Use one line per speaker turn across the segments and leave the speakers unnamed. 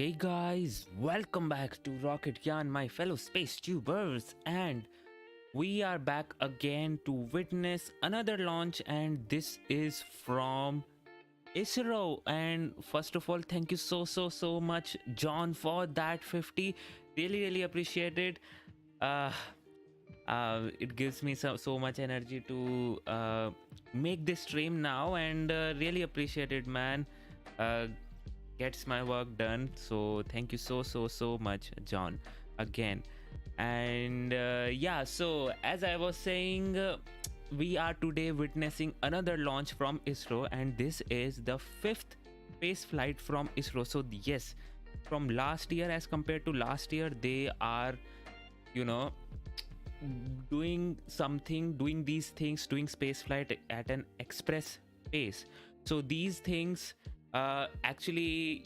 Hey guys, welcome back to Rocket Yarn, my fellow space tubers, and we are back again to witness another launch, and this is from ISRO. And first of all, thank you so much, John, for that 50. Really appreciate it. Uh, it gives me so much energy to make this stream now, and really appreciate it, man. Gets my work done, so thank you so much, John, again. And yeah, so as I was saying, we are today witnessing another launch from ISRO, and this is the 5th space flight from ISRO. So yes, from last year, as compared to last year, they are, you know, doing these things, doing space flight at an express pace. So these things actually,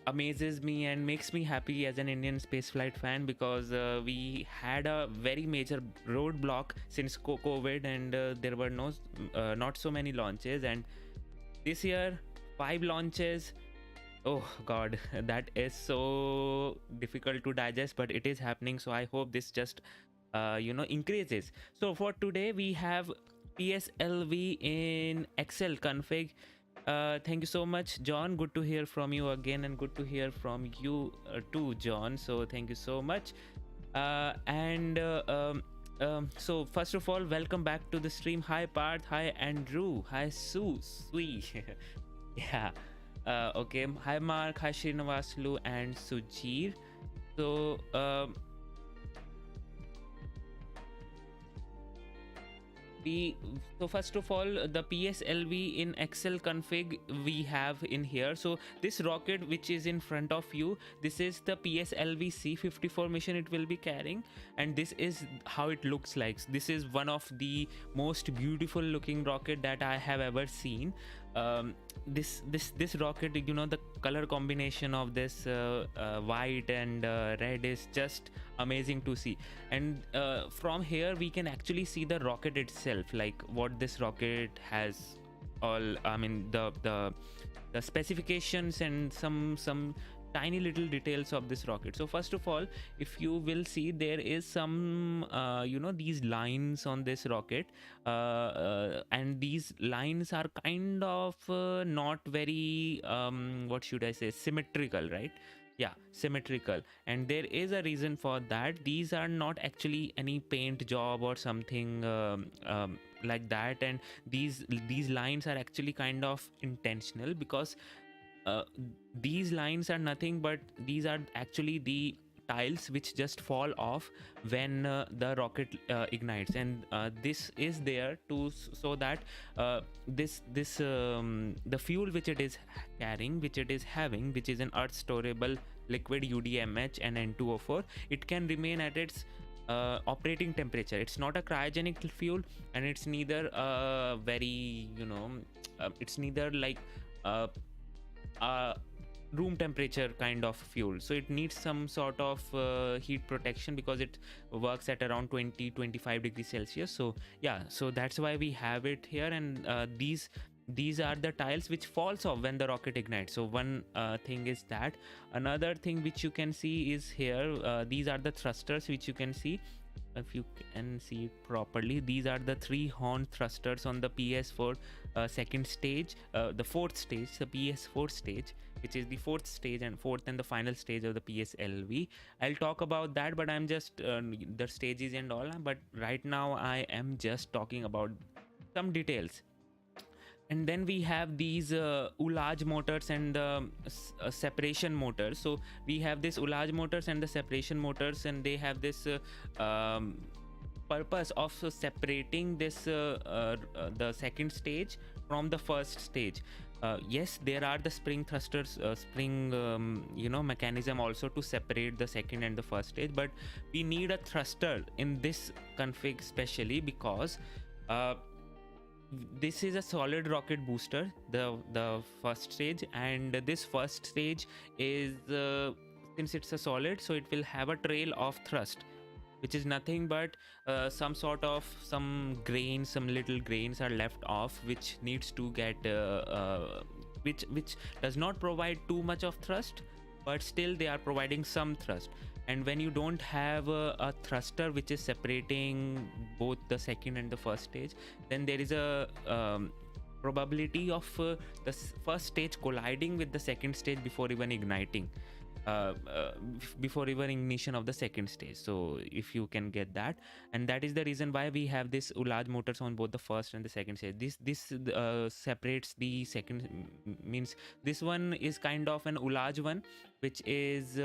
amazes me and makes me happy as an Indian spaceflight fan, because we had a very major roadblock since COVID, and there were not so many launches. And this year, 5 launches. Oh god, that is so difficult to digest, but it is happening. So I hope this just increases. So for today we have PSLV in XL config. Thank you so much, John. Good to hear from you again, and good to hear from you too, John. So thank you so much. So first of all, welcome back to the stream. Hi Parth, hi Andrew, hi Sui. Yeah. Okay. Hi Mark, hi Srinivaslu and Sujir. So so first of all, the PSLV in XL config we have in here. So this rocket which is in front of you, this is the PSLV C-54 mission it will be carrying, and this is how it looks like. This is one of the most beautiful looking rocket that I have ever seen. This rocket, the color combination of this white and red is just amazing to see. And from here we can actually see the rocket itself, like what this rocket has, all the specifications and some tiny little details of this rocket. So first of all, if you will see, there is some these lines on this rocket, and these lines are kind of not very what should I say, symmetrical, right? Yeah, symmetrical. And there is a reason for that. These are not actually any paint job or something like that, and these lines are actually kind of intentional, because these lines are nothing but these are actually the tiles which just fall off when the rocket ignites, and this is there to so that the fuel which it is carrying, which it is having, which is an earth storable liquid UDMH and N2O4, it can remain at its operating temperature. It's not a cryogenic fuel, and it's neither very it's neither like room temperature kind of fuel. So it needs some sort of heat protection, because it works at around 20-25 degrees Celsius. So yeah, so that's why we have it here. And these are the tiles which falls off when the rocket ignites. So one thing is that. Another thing which you can see is here, these are the thrusters which you can see. If you can see it properly, these are the 3 horn thrusters on the PS4 second stage, the 4th stage, the PS4 stage, which is the 4th stage and 4th and the final stage of the PSLV. I'll talk about that, but I'm just the stages and all, but right now I am just talking about some details. And then we have these ullage motors and the separation motors. So we have this ullage motors and the separation motors, and they have this purpose of separating this the second stage from the first stage. Yes, there are the spring thrusters, mechanism also to separate the second and the first stage, but we need a thruster in this config specially, because this is a solid rocket booster, the first stage, and this first stage is since it's a solid, so it will have a trail of thrust, which is nothing but some little grains are left off, which needs to get which does not provide too much of thrust, but still they are providing some thrust. And when you don't have a thruster which is separating both the second and the first stage, then there is a probability of the first stage colliding with the second stage before even igniting, before even ignition of the second stage. So if you can get that, and that is the reason why we have this large motors on both the first and the second stage. This separates the second, means this one is kind of an large one, which is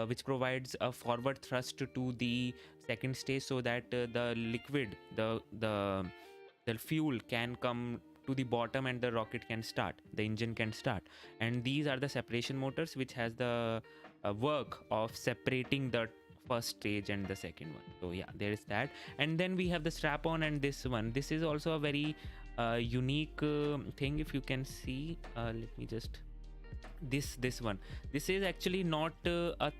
which provides a forward thrust to the second stage, so that the liquid, the fuel can come to the bottom and the rocket can start, the engine can start. And these are the separation motors which has the work of separating the first stage and the second one. So yeah, there is that. And then we have the strap on, and this one, this is also a very unique thing. If you can see, let me just, this one, this is actually not a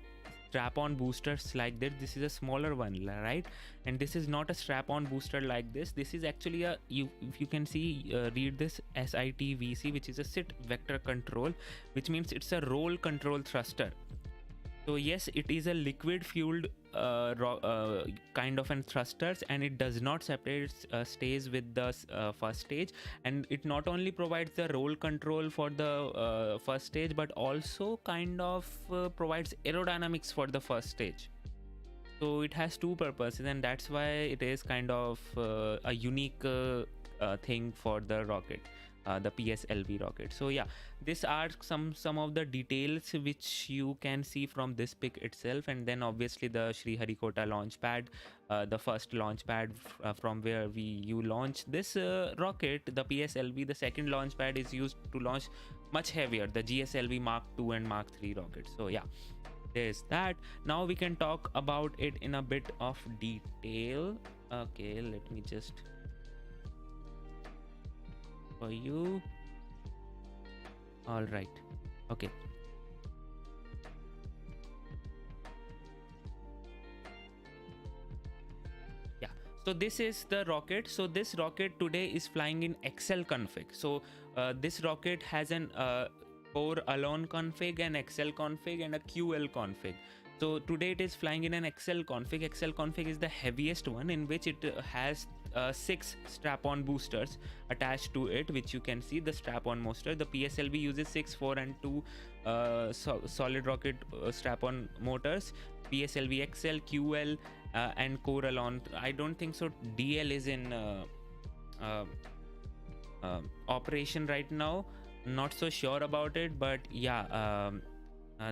strap-on boosters like that. This is a smaller one, right? And this is not a strap-on booster like this. This is actually a, if you can see, read this SITVC, which is a sit vector control, which means it's a roll control thruster. So yes, it is a liquid fueled kind of an thrusters, and it does not separate stays with the first stage. And it not only provides the roll control for the first stage, but also kind of provides aerodynamics for the first stage. So it has two purposes, and that's why it is kind of a unique thing for the rocket, the PSLV rocket. So yeah, these are some of the details which you can see from this pic itself. And then obviously the Sriharikota launch pad, the first launch pad from where you launch this rocket, the PSLV. The second launch pad is used to launch much heavier, the GSLV Mark II and Mark III rockets. So yeah, there's that. Now we can talk about it in a bit of detail. Okay, let me just for you. All right, okay. Yeah, so this is the rocket. So this rocket today is flying in XL config. So this rocket has an core alone config, an XL config, and a QL config. So today it is flying in an XL config. XL config is the heaviest one, in which it has 6 strap-on boosters attached to it, which you can see the strap-on booster. The PSLV uses 6, 4 and 2 solid rocket strap-on motors. PSLV-XL, QL and core alone. I don't think so DL is in operation right now, not so sure about it, but yeah,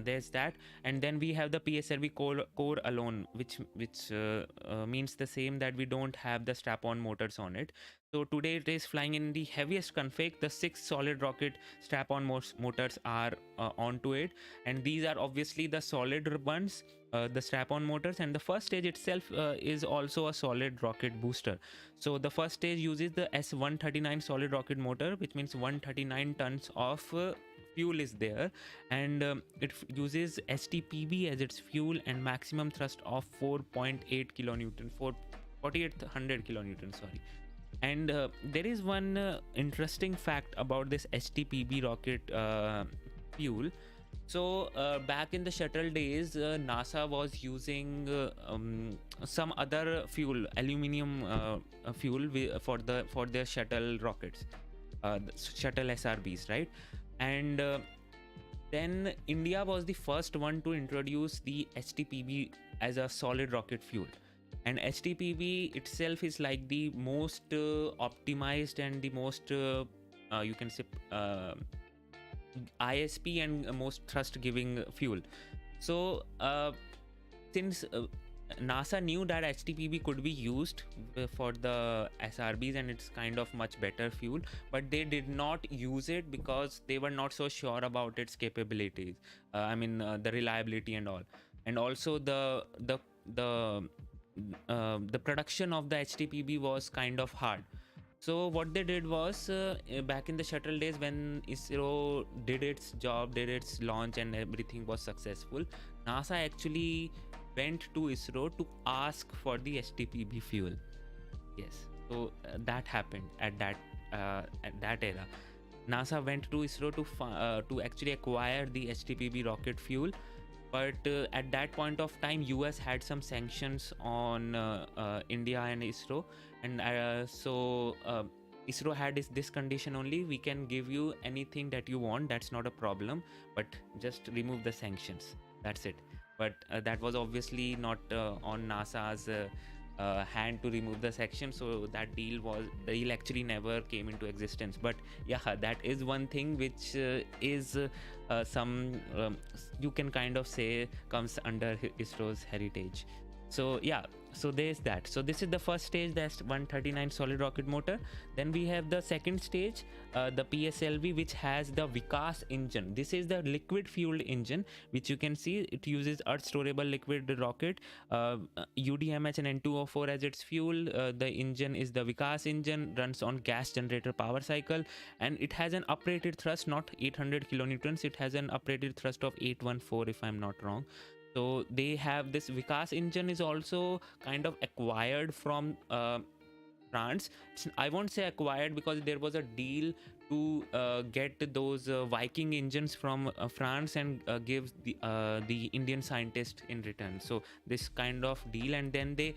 there's that. And then we have the PSLV core alone, which means the same, that we don't have the strap-on motors on it. So today it is flying in the heaviest config. The 6 solid rocket strap-on motors are onto it, and these are obviously the solid ones, the strap-on motors. And the first stage itself is also a solid rocket booster. So the first stage uses the S139 solid rocket motor, which means 139 tons of fuel is there, and it uses STPB as its fuel, and maximum thrust of 4.8 kilonewton, 4800 kilonewton, sorry. And there is one interesting fact about this STPB rocket fuel. So back in the shuttle days, NASA was using some other fuel, aluminum fuel for their shuttle rockets, shuttle SRBs, right? And then India was the first one to introduce the STPB as a solid rocket fuel. And STPB itself is like the most optimized and the most you can say ISP and most thrust giving fuel. So since NASA knew that STPB could be used for the SRBs and it's kind of much better fuel, but they did not use it because they were not so sure about its capabilities. I mean the reliability and all, and also the production of the STPB was kind of hard. So what they did was, back in the shuttle days, when ISRO did its job, did its launch and everything was successful, NASA actually went to ISRO to ask for the STPB fuel. Yes, so that happened at that era. NASA went to ISRO to actually acquire the HTPB rocket fuel, but at that point of time US had some sanctions on India and ISRO, and ISRO had this condition only: we can give you anything that you want, that's not a problem, but just remove the sanctions, that's it. But that was obviously not on NASA's hand to remove the section, so that deal actually never came into existence. But yeah, that is one thing which is some you can kind of say comes under ISRO's heritage. So yeah, so there's that. So this is the first stage, that's 139 solid rocket motor. Then we have the second stage, the PSLV, which has the Vikas engine. This is the liquid fueled engine, which you can see it uses earth storable liquid rocket, UDMH and N2O4 as its fuel. The engine is the Vikas engine, runs on gas generator power cycle, and it has an uprated thrust, not 800 kilonewtons, it has an uprated thrust of 814 if I'm not wrong. So they have this Vikas engine is also kind of acquired from France. I won't say acquired because there was a deal to get those Viking engines from France and give the Indian scientist in return. So this kind of deal, and then they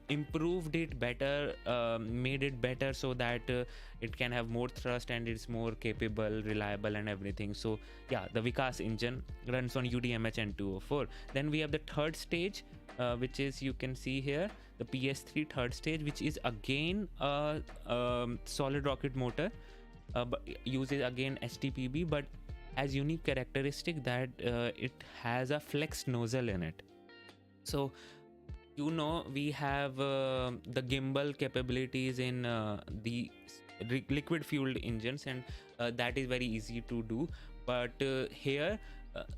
improved it better, made it better so that it can have more thrust and it's more capable, reliable and everything. So yeah, the Vikas engine runs on UDMH and 204. Then we have the third stage, which is, you can see here, the PS3 third stage, which is again a solid rocket motor, but uses again HTPB, but has unique characteristic that it has a flexed nozzle in it. So you know, we have the gimbal capabilities in the liquid fueled engines, and that is very easy to do. But here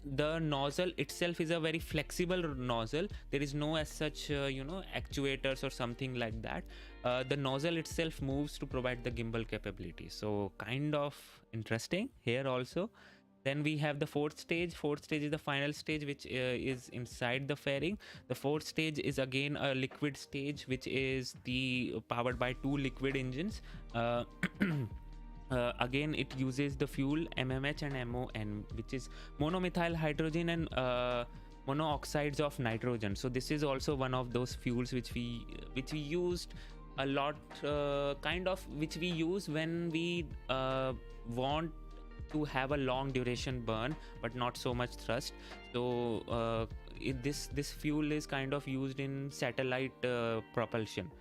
the nozzle itself is a very flexible nozzle. There is no as such actuators or something like that. The nozzle itself moves to provide the gimbal capability, so kind of interesting here also. Then we have the fourth stage. Fourth stage is the final stage, which is inside the fairing. The fourth stage is again a liquid stage, which is the powered by two liquid engines. Again, it uses the fuel MMH and MON, which is monomethyl hydrogen and monooxides of nitrogen. So this is also one of those fuels which we used a lot, which we use when we want to have a long duration burn but not so much thrust. So this fuel is kind of used in satellite propulsion.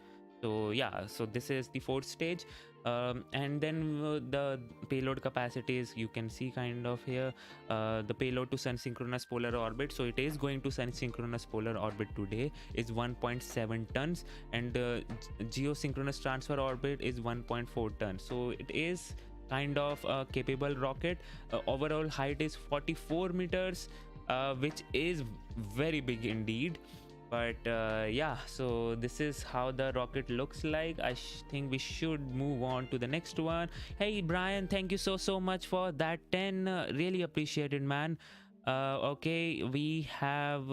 So yeah, so this is the fourth stage. And then the payload capacities, you can see kind of here, the payload to sun synchronous polar orbit, so it is going to sun synchronous polar orbit today, is 1.7 tons, and geosynchronous transfer orbit is 1.4 tons. So it is kind of a capable rocket. Overall height is 44 meters, which is very big indeed. But yeah, so this is how the rocket looks like. I think we should move on to the next one. Hey Brian, thank you so much for that 10. Really appreciate it, man. Okay, we have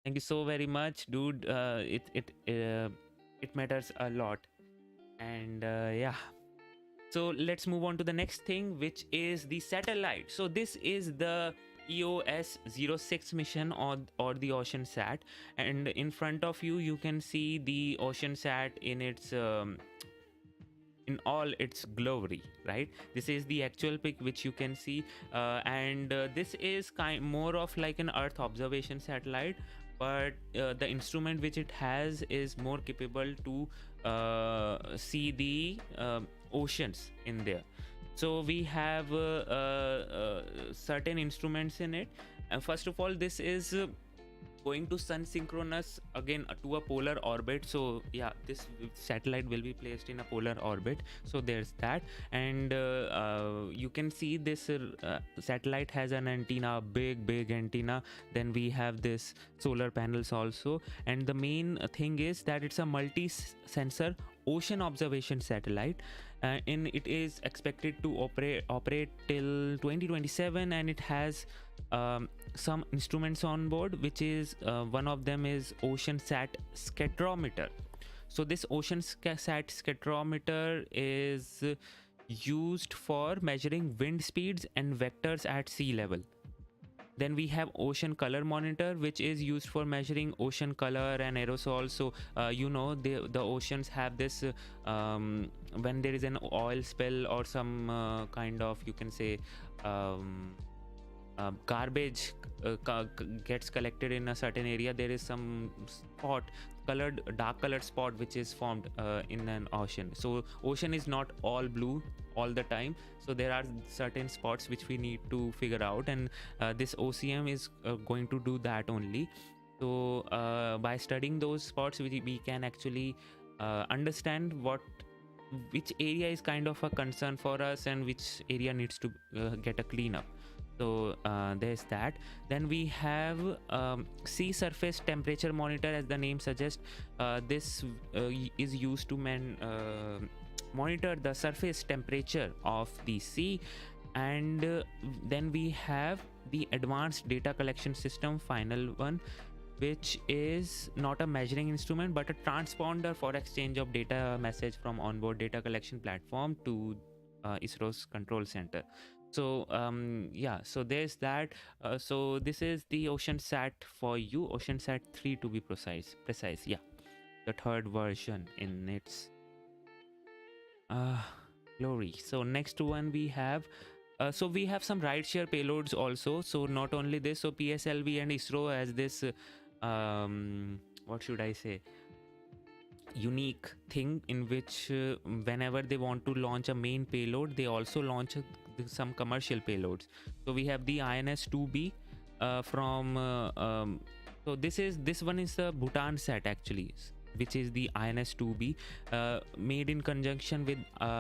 thank you so very much, dude. It matters a lot. And yeah, so let's move on to the next thing, which is the satellite. So this is the EOS-6 mission or the OceanSat, and in front of you you can see the OceanSat in its in all its glory, right? This is the actual pic which you can see, and this is more of like an Earth observation satellite, but the instrument which it has is more capable to see the oceans in there. So we have certain instruments in it. First of all, this is going to sun synchronous again to a polar orbit. So yeah, this satellite will be placed in a polar orbit. So there's that, and you can see this satellite has an antenna, big antenna. Then we have this solar panels also, and the main thing is that it's a multi-sensor ocean observation satellite. And it is expected to operate till 2027, and it has some instruments on board, which is one of them is OceanSat scatterometer. So this oceansat spectrometer is used for measuring wind speeds and vectors at sea level. Then we have ocean color monitor, which is used for measuring ocean color and aerosols. So you know, the oceans have this when there is an oil spill or some kind of, you can say, garbage gets collected in a certain area, there is some spot, dark colored spot, which is formed in an ocean. So ocean is not all blue all the time, so there are certain spots which we need to figure out, and this OCM is going to do that only. So by studying those spots, we can actually understand which area is kind of a concern for us and which area needs to get a cleanup. So there's that. Then we have sea surface temperature monitor. As the name suggests, this is used to monitor the surface temperature of the sea. And then we have the advanced data collection system, final one, which is not a measuring instrument but a transponder for exchange of data message from onboard data collection platform to ISRO's control center. So yeah, so there's that. So this is the OceanSat for you, OceanSat 3 to be precise. Yeah, the third version in its glory. So next one we have so we have some rideshare payloads also. So not only this, so PSLV and ISRO has this what should I say, unique thing in which whenever they want to launch a main payload, they also launch some commercial payloads. So we have the INS-2B from so this one is the Bhutan sat actually, which is the INS-2B made in conjunction with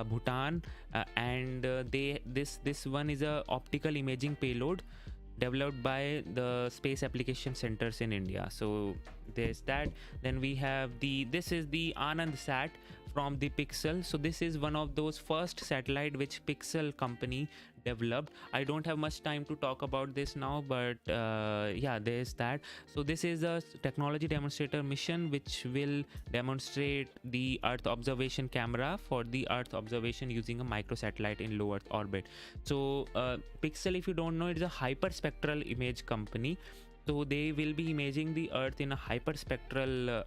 Bhutan, and this one is a optical imaging payload developed by the space application centers in India. So there's that. Then we have this is the Anand sat from the Pixxel. So this is one of those first satellite which Pixxel company developed. I don't have much time to talk about this now, but yeah, there's that. So this is a technology demonstrator mission which will demonstrate the Earth observation camera for the Earth observation using a microsatellite in low Earth orbit. So Pixxel, if you don't know, it is a hyperspectral image company. So they will be imaging the Earth in a hyperspectral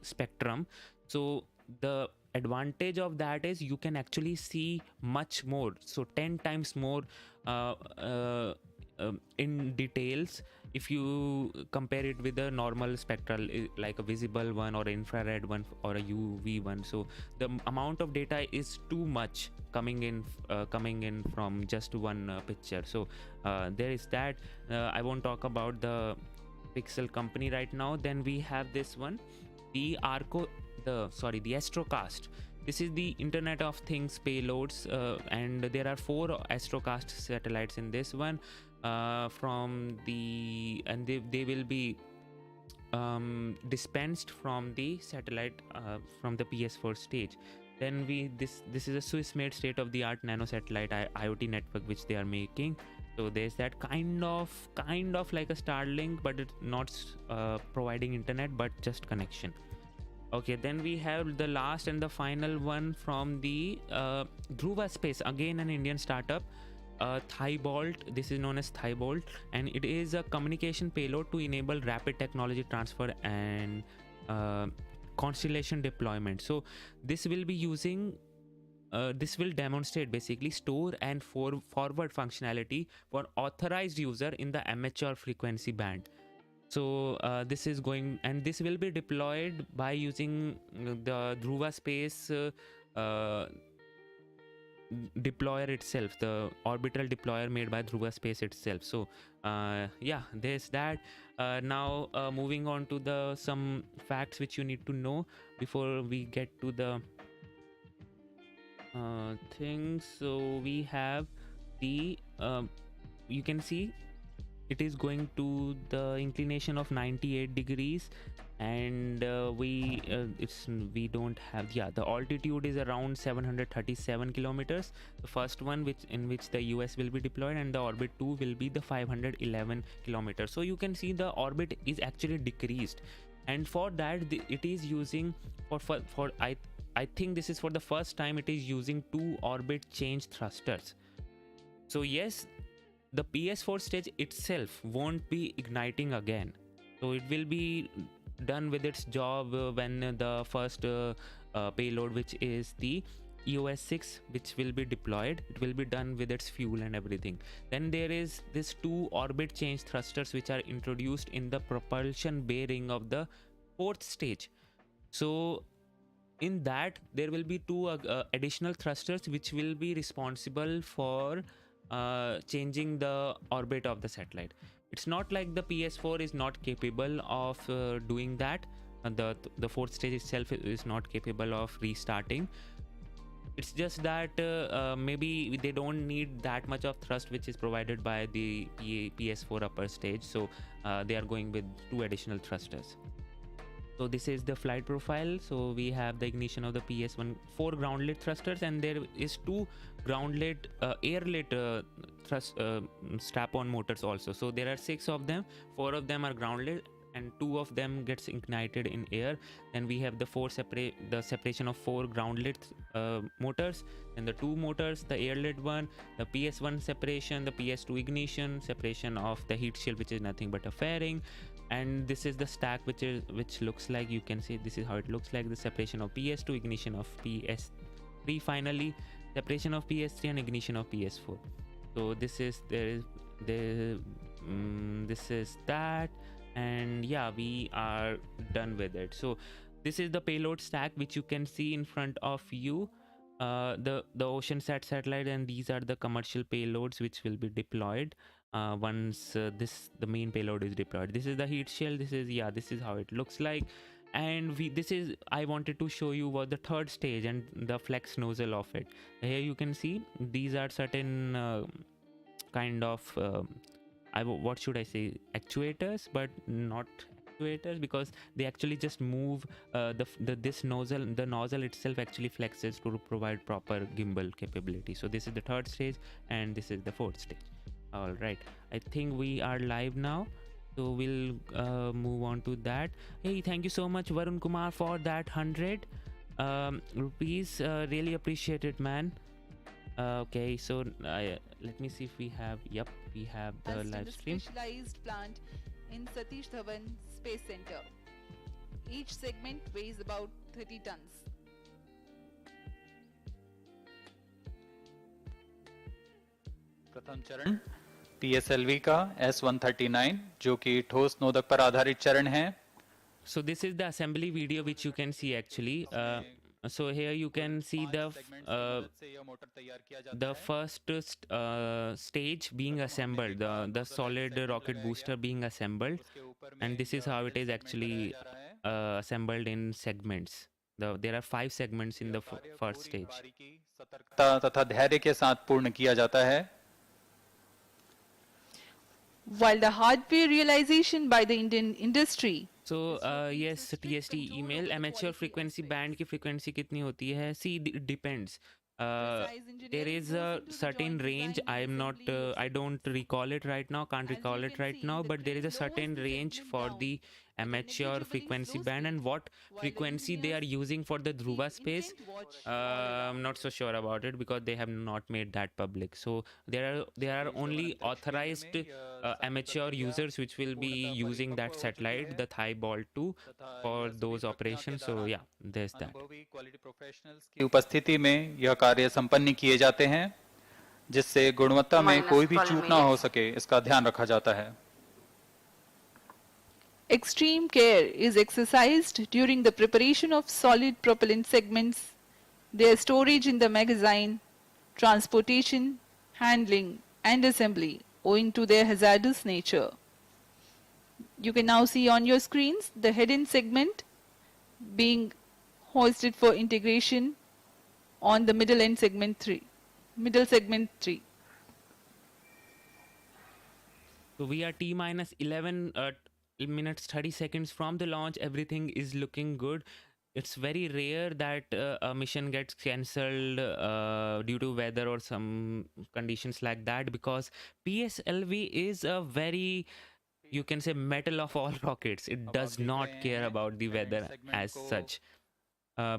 spectrum. So the advantage of that is you can actually see much more, so 10 times more in details if you compare it with a normal spectral, like a visible one or infrared one or a UV one. So the amount of data is too much coming in from just one picture. So there is that. I won't talk about the Pixxel company right now. Then we have this one, the Astrocast. This is the Internet of Things payloads, and there are 4 Astrocast satellites in this one and they will be dispensed from the satellite from the PS4 stage. Then this is a Swiss made state-of-the-art nano satellite IoT network which they are making. So there's that, kind of like a Starlink, but it's not providing internet but just connection. Okay, then we have the last and the final one from the dhruvaspace, again an Indian startup, Thibault. This is known as Thibault, and it is a communication payload to enable rapid technology transfer and constellation deployment. So this will be using this will demonstrate basically store and forward functionality for authorized user in the amateur frequency band. So this is going, and this will be deployed by using the dhruvaspace deployer itself, the orbital deployer made by dhruvaspace itself. So yeah, there's that. Now moving on to some facts which you need to know before we get to the things. So we have the you can see it is going to the inclination of 98 degrees, and we don't have, yeah, the altitude is around 737 kilometers, the first one in which the US will be deployed, and the orbit 2 will be the 511 kilometers. So you can see the orbit is actually decreased. and for that it is using for I think this is for the first time it is using 2 orbit change thrusters. So yes, the PS4 stage itself won't be igniting again, so it will be done with its job when the first payload, which is the EOS-6, which will be deployed, it will be done with its fuel and everything. Then there is this 2 orbit change thrusters which are introduced in the propulsion bay ring of the 4th stage. So in that there will be 2 additional thrusters which will be responsible for changing the orbit of the satellite. It's not like the PS4 is not capable of doing that. The 4th stage itself is not capable of restarting. It's just that maybe they don't need that much of thrust which is provided by the PS4 upper stage, so they are going with 2 additional thrusters. So this is the flight profile. So we have the ignition of the PS1, 4 ground-lit thrusters, and there is 2 ground-lit air-lit thrust strap-on motors also. So there are 6 of them, 4 of them are ground-lit and 2 of them gets ignited in air. Then we have the separation of 4 ground-lit motors, and the 2 motors, the air-lit one, the PS1 separation, the PS2 ignition, separation of the heat shield, which is nothing but a fairing. And this is the stack which looks like, you can see this is how it looks like, the separation of PS2, ignition of PS3, finally separation of PS3 and ignition of PS4. So this is this is that, and yeah, we are done with it. So this is the payload stack which you can see in front of you, the OceanSat satellite, and these are the commercial payloads which will be deployed once the main payload is deployed. This is the heat shield. This is how it looks like. And I wanted to show you what the 3rd stage and the flex nozzle of it. Here you can see these are certain kind of what should I say, actuators, but not actuators, because they actually just move this nozzle. The nozzle itself actually flexes to provide proper gimbal capability. So this is the 3rd stage and this is the 4th stage. All right, I think we are live now, so we'll move on to that. Hey, thank you so much Varun Kumar for that 100 rupees, really appreciate it, man. Okay, so let me see if we have, yep, we have the live stream.
Specialized plant in Satish Dhawan Space Center. Each segment weighs about 30 tons.
प्रथम चरण PSLV का S139 जो कि ठोस नोदक पर आधारित चरण है.
So this is the assembly video which you can see actually. So here you can see the first stage being assembled, the solid rocket booster being assembled, and this is how it is actually assembled in segments. There are 5 segments in the first stage.
सतर्कता तथा धैर्य के साथ पूर्ण किया जाता है.
While the hardware realization by the Indian industry.
So yes, TST email, amateur frequency band की frequency कितनी होती है? See, it depends. There is a certain range. I don't recall it right now, can't recall it right now, but there is a certain range for the amateur frequency band, and what frequency they are using for the dhruvaspace, I'm not so sure about it because they have not made that public. So there are only authorized amateur users which will be using that satellite, the Thai Ball 2, for those operations. So yeah, there's that.
Quality professionals की उपस्थिति में यह कार्य संपन्न किए जाते हैं, जिससे गुणवत्ता में कोई भी चूक ना हो सके, इसका ध्यान रखा जाता है.
Extreme care is exercised during the preparation of solid propellant segments, their storage in the magazine, transportation, handling, and assembly, owing to their hazardous nature. You can now see on your screens the head-end segment being hoisted for integration on the middle segment 3.
So we are T-minus 11 minutes 30 seconds from the launch. Everything is looking good. It's very rare that a mission gets cancelled due to weather or some conditions like that, because PSLV is a very you can say metal of all rockets. It
अब आप
does
देख
not
रहे
care
हैं
about the
end
weather
segment
as
को
such,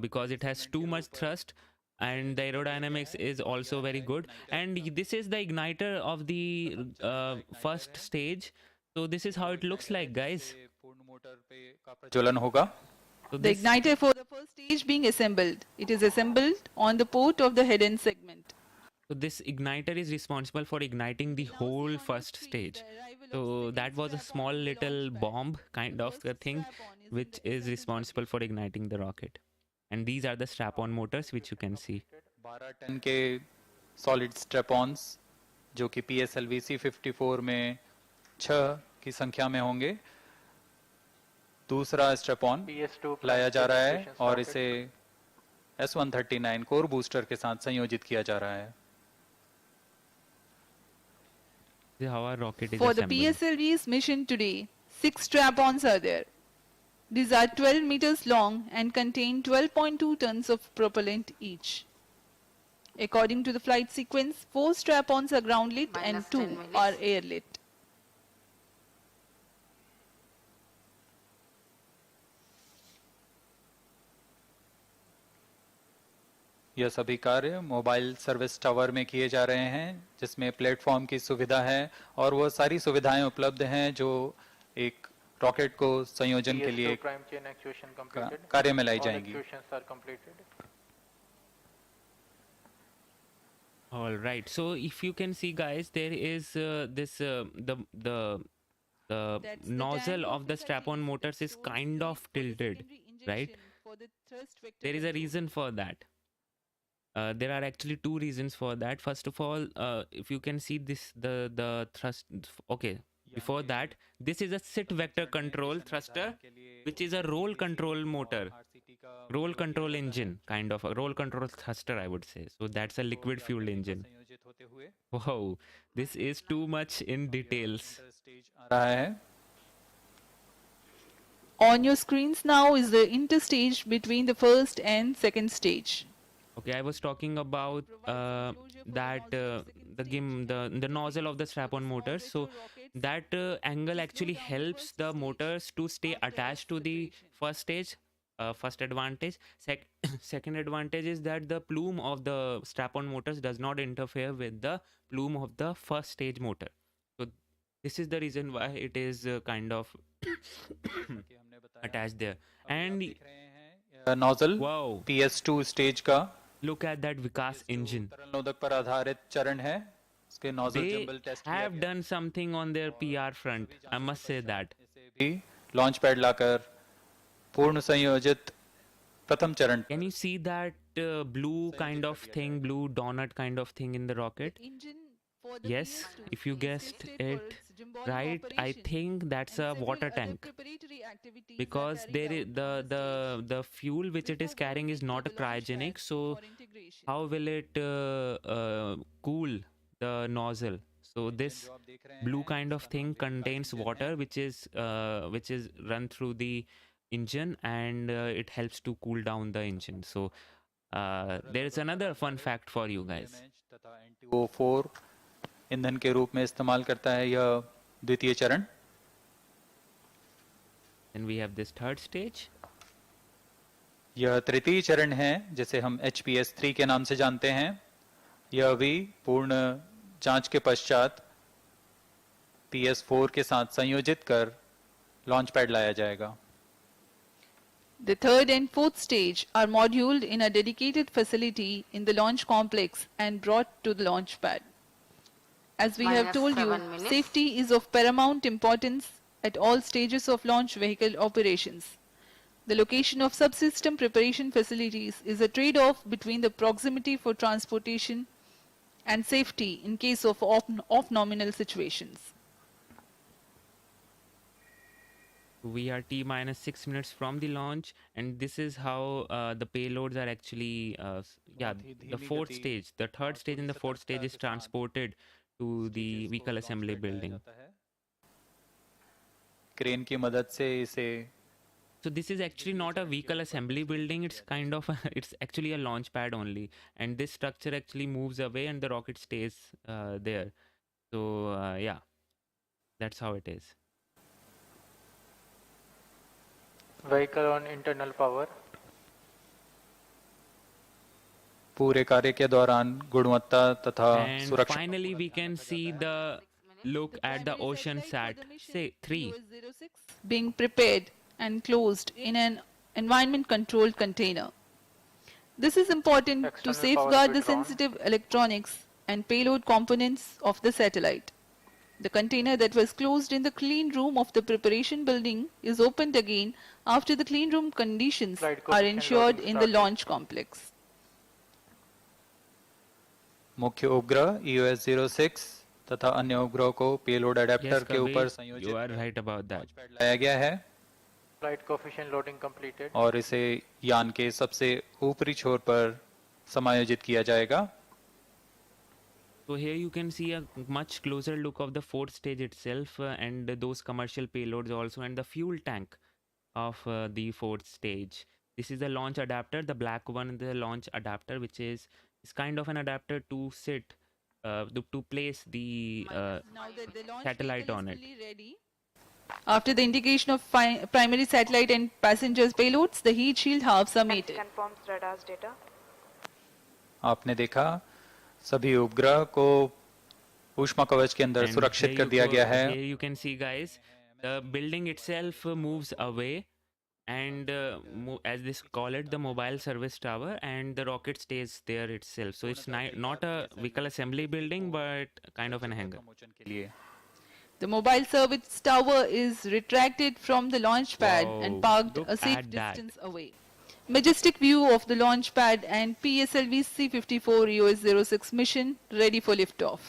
because it has
segment
too
के
much
ऊपर
thrust, and the
select कर दिया गया
aerodynamics
है
is
और
also
यह
very
है
good.
igniter
And
का
this is the igniter of the
प्रथम चरण का igniter
first
है
stage. So this is
जो
how it looks
igniter है
like, guys.
जिससे पूर्ण मोटर पे का प्रज्वलन होगा
So
The
this,
igniter for the first stage being assembled. It is assembled on the port of the head-end segment.
so this igniter is responsible for igniting the
You can now see
whole
on your
first
screen
stage.
the arrival of
So
second
that was a
strap-on
small
to the
little
launch pad.
bomb kind
The
of a
first
thing
strap-on is in
which
the
is
assembled
responsible
bucket.
for igniting the rocket. And these are the strap-on motors which you can see.
12 ton के solid स्ट्रेपॉन्स जो कि PSLV C54 में 6 की संख्या में होंगे दूसरा स्ट्रेपॉन लाया जा रहा है और इसे S139 कोर बूस्टर के साथ संयोजित किया जा रहा है
This is how our rocket is
For the
assembled.
PSLV's mission today, 6 strap-ons are there. These are 12 meters long and contain 12.2 tons of propellant each. According to the flight sequence, 4 strap-ons are ground-lit and
Minus
2
10 minutes.
are air-lit.
यह सभी कार्य mobile service tower में किए जा रहे हैं जिसमें platform की सुविधा है और वह सारी सुविधाएं उपलब्ध हैं जो एक रॉकेट को संयोजन के लिए कार्य में लाई जाएंगी
All right. So if you can see, guys, there is this the
That's the
nozzle
tank
of the strap-on
Satish
motors
that
is
shows
kind
the
of
need for the
tilted,
secondary
right?
injection for the thrust vector
There is a
control.
reason for that. There are actually two reasons for that. First of all, if you can see this, the thrust. Okay, before that, this is a sit vector control thruster, which is a roll control motor, roll control engine, kind of a roll control thruster, I would say. So that's a liquid fueled engine. Wow, this is too much in details.
आ रहा है
On your screens now is the interstage between the first and second stage.
Okay, I was talking about that the nozzle of the strap-on motor. So that angle actually helps the motors to stay attached to the first stage. First advantage. Second advantage is that the plume of the strap-on motors does not interfere with the plume of the first stage motor. So this is the reason why it is kind of attached there. And
nozzle
wow,
PS2 stage का
look at that Vikas engine.
तरल नोदक पर आधारित चरण है इसके nozzle
They
jumble test किया
have done something on their PR front. I must say that.
इसे भी लॉन्च पैड लाकर पूर्ण संयोजित प्रथम चरण
Can you see that blue kind of thing, blue donut kind of thing in the rocket?
Engine for the
Yes,
PS2
if you
is
guessed
selected for
it
its symbolic
right, I
operation
think that's
and
a
several
water
other
tank,
preparatory activities are
because
carried
there is
out on the stage
the fuel which it is
before
carrying is
going
not
to
a
the launch
cryogenic.
pad
So
for integration.
how will it cool the nozzle? So this blue kind of thing contains water which is run through the engine, and it helps to cool down the engine. So there is another fun fact for you guys.
तथा NTO4 ईंधन के रूप में इस्तेमाल करता है यह द्वितीय चरण
Then we have this third stage.
यह तृतीय चरण है जिसे हम HPS3 के नाम से जानते हैं यह भी पूर्ण जांच के पश्चात PS4 के साथ संयोजित कर लॉन्च पैड लाया जाएगा
The third and fourth stage are moduled in a dedicated facility in the launch complex and brought to the launch pad. As we have
Minus
told you,
7 minutes.
safety is of paramount importance at all stages of launch vehicle operations. The location of subsystem preparation facilities is a trade-off between the proximity for transportation and safety in case of off-nominal situations.
We are T-minus 6 minutes from the launch, and this is how the payloads are actually, the fourth stage, the third stage and the fourth stage is transported to the vehicle assembly building.
Crane की मदद से इसे
So this is actually not a vehicle assembly building. It's kind of it's actually a launch pad only, and this structure actually moves away, and the rocket stays there. So yeah, that's how it is.
Vehicle on internal power.
पूरे कार्य के दौरान गुणवत्ता तथा
And
सुरक्षा
finally, we can see the look at the OceanSat say 3.
EOS-6 being prepared and closed in an environment controlled container. This is important to
External power
safeguard the
withdrawn.
sensitive electronics and payload components of the satellite. The container that was closed in the clean room of the preparation building is opened again after the clean room conditions
Flight
are
coefficient
ensured
loading
in the
started.
launch complex.
मुख्य उपग्रह EOS-6 तथा अन्य उपग्रहों को payload adapter
Yes,
के ऊपर
Kabir,
संयोजित
you are right about that.
Pad लाया गया है
Flight coefficient loading completed.
और इसे यान के सबसे ऊपरी छोर पर समायोजित किया जाएगा।
So here you can see a much closer look of the fourth stage itself and those commercial payloads also, and the fuel tank of the fourth stage. This is the launch adapter, the black one, the launch adapter, which is kind of an adapter to sit, to place the
Now that the launch
satellite
vehicle
on
is
it.
fully ready, after the indication of primary satellite and passengers payloads, the heat shield halves are mated.
Confirms radar's data.
आपने देखा सभी उपग्रह को ऊष्मा कवच के अंदर
And
सुरक्षित
here
कर
you
दिया गया है।
Here you can see, guys, the building itself moves away, and as this call it, the mobile service tower, and the rocket stays there itself. So it's not a vehicle assembly building, but kind of an hangar.
Promotion के लिए
The mobile service tower is retracted from the launch pad
Wow,
and parked
look
a safe
at that.
distance away. Majestic view of the launch pad and PSLV C54 EOS-6 mission ready for liftoff.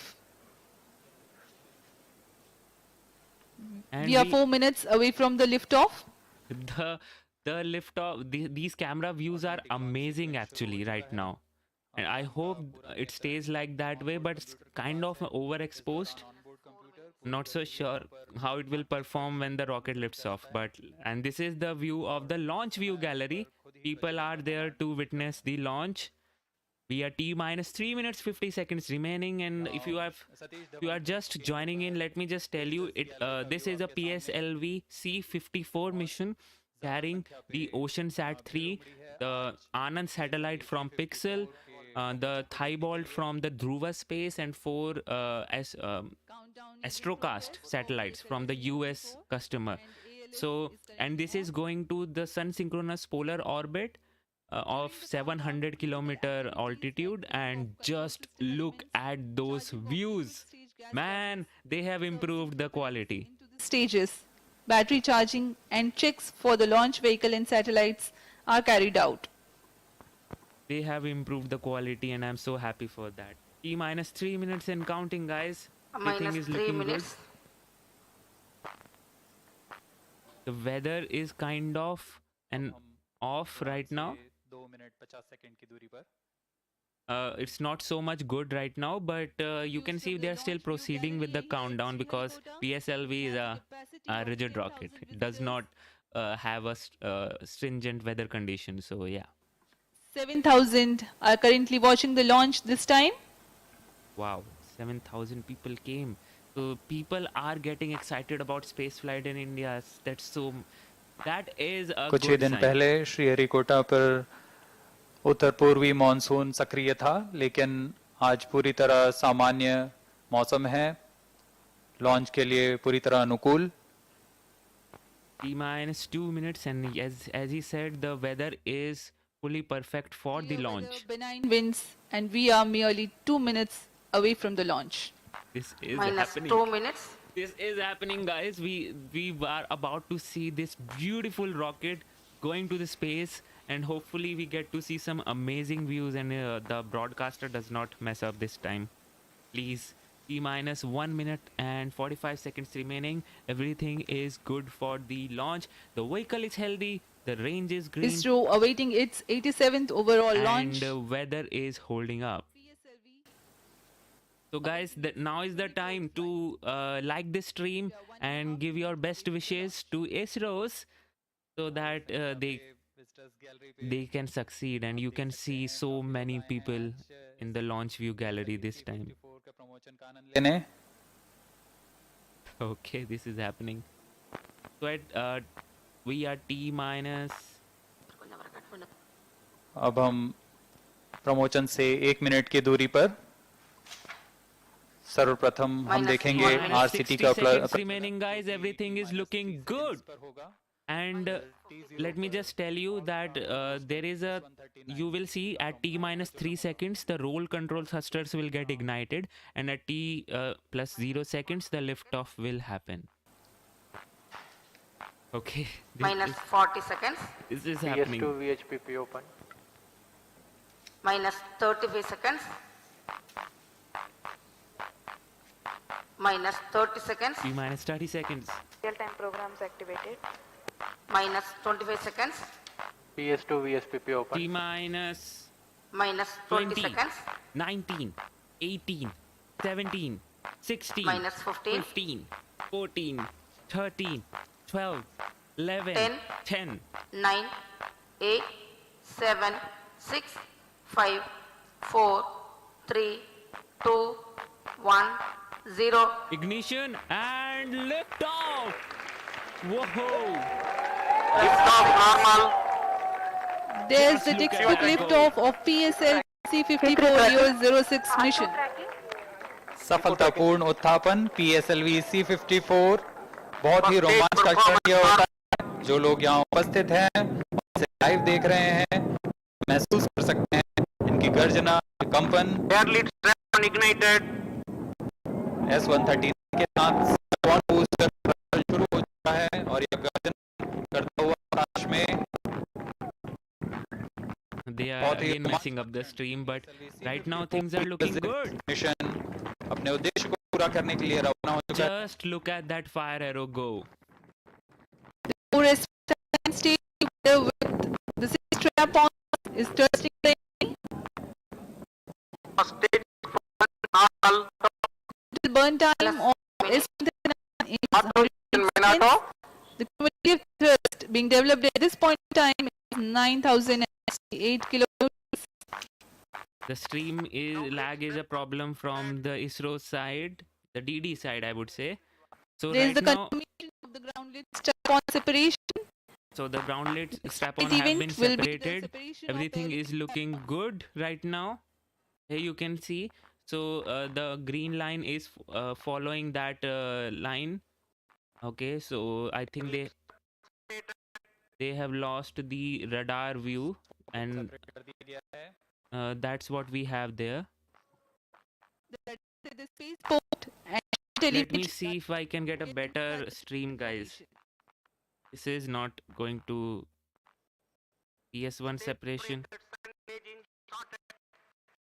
And
We are 4 minutes away from the liftoff.
The liftoff, these camera views are amazing actually right now, and I hope it stays like that way, but it's kind of overexposed. Not so sure how it will perform when the rocket lifts off, and this is the view of the launch view gallery. People are there to witness the launch. We are T minus 3 minutes 50 seconds remaining, and if you are just joining in, let me just tell you this is a PSLV C54 mission carrying the OceanSat 3, the Anand satellite from Pixxel, the Thibault from the dhruvaspace, and 4 Astrocast satellites from the US customer. So, and this is going to the sun synchronous polar orbit of 700 kilometer altitude, and just look at those views, man, they have improved the quality.
Stages, battery charging and checks for the launch vehicle and satellites are carried out.
They have improved the quality, and I'm so happy for that. T minus 3 minutes and counting, guys. Everything
Minus
is
3
looking
minutes.
good. The weather is kind of off right now.
2 minute 50 second की दूरी पर
It's not so much good right now, but you can see they're still proceeding with the countdown because PSLV is a rigid rocket. It does not have a stringent weather condition. So yeah.
7,000 are currently watching the launch this time.
Wow, 7,000 people came. So people are getting excited about space flight in India. That is a
कुछ ही
good
दिन
sign.
पहले श्रीहरिकोटा पर उत्तर पूर्वी monsoon सक्रिय था, लेकिन आज पूरी तरह सामान्य मौसम है, लॉन्च के लिए पूरी तरह अनुकूल।
T minus 2 minutes, and as he said, the weather is fully perfect for the launch.
Benign winds, and we are merely 2 minutes away from the launch.
This is
Minus
happening.
2 minutes.
This is happening, guys. We are about to see this beautiful rocket going to the space, and hopefully we get to see some amazing views, and the broadcaster does not mess up this time. Please. T minus 1 minute and 45 seconds remaining. Everything is good for the launch. The vehicle is healthy. The range is green.
ISRO awaiting its 87th overall launch.
And the weather is holding up. So guys, now is the time to like this stream and give your best wishes to ISROs so that they can succeed, and you can see so many people in the launch view gallery this time. Okay, this is happening. So at We are T minus.
अब हम promotion से 1 minute की दूरी पर सर्वप्रथम हम देखेंगे
Minus
RCT
60
का
seconds remaining, guys. Everything is looking good. And let me just tell you that there is a, you will see at T minus 3 seconds the roll control thrusters will get ignited, and at T plus 0 seconds the liftoff will happen. Okay.
Minus 40 seconds.
This is happening.
PS2 VHPP open.
Minus 35 seconds. Minus 30 seconds.
T minus 30 seconds.
Real-time programs activated.
Minus 25 seconds.
PS2 VSPP open.
T minus
Minus 20
20,
seconds.
19, 18, 17, 16,
Minus 15.
15, 14, 13, 12, 11,
10,
10.
9, 8, 7, 6, 5, 4, 3, 2, 1, 0.
Ignition and liftoff! Whoa!
Liftoff normal.
There's the
Just look
textbook
at that
liftoff of PSLV C-54 EOS-6 mission.
सफलतापूर्ण उत्थापन PSLV C-54 बहुत ही रोमांचक क्षण यह होता है। जो लोग यहाँ उपस्थित हैं और इसे लाइव देख रहे हैं महसूस कर सकते हैं इनकी गर्जना, कंपन। S-130 के साथ Dhawan बूस्टर शुरू हो चुका है और यह गर्जन करता हुआ आकाश में
They are again messing up the stream, but right now things are looking good.
Mission अपने उद्देश्य को पूरा करने के लिए रवाना हो चुका है।
Just look at that fire arrow go.
Forest stage with the six strap-on is testing the burn time of S-139 is 100 seconds. The cumulative thrust being developed at this point in time is 9,008 kilonewtons.
The stream lag is a problem from the ISRO side, the DD side, I would say. So
There is
right
the
now,
confirmation of the groundlet strap-on separation.
so the groundlet strap-on
This
have
event
been
will be the
separated.
separation of
Everything
the
is looking good right now. Here you can see. So the green line is following that line. Okay, so I think they have lost the radar view, and that's what we have there.
the spaceport and
Let me
television
see if I can get a better stream, guys. This is not going to PS1 separation.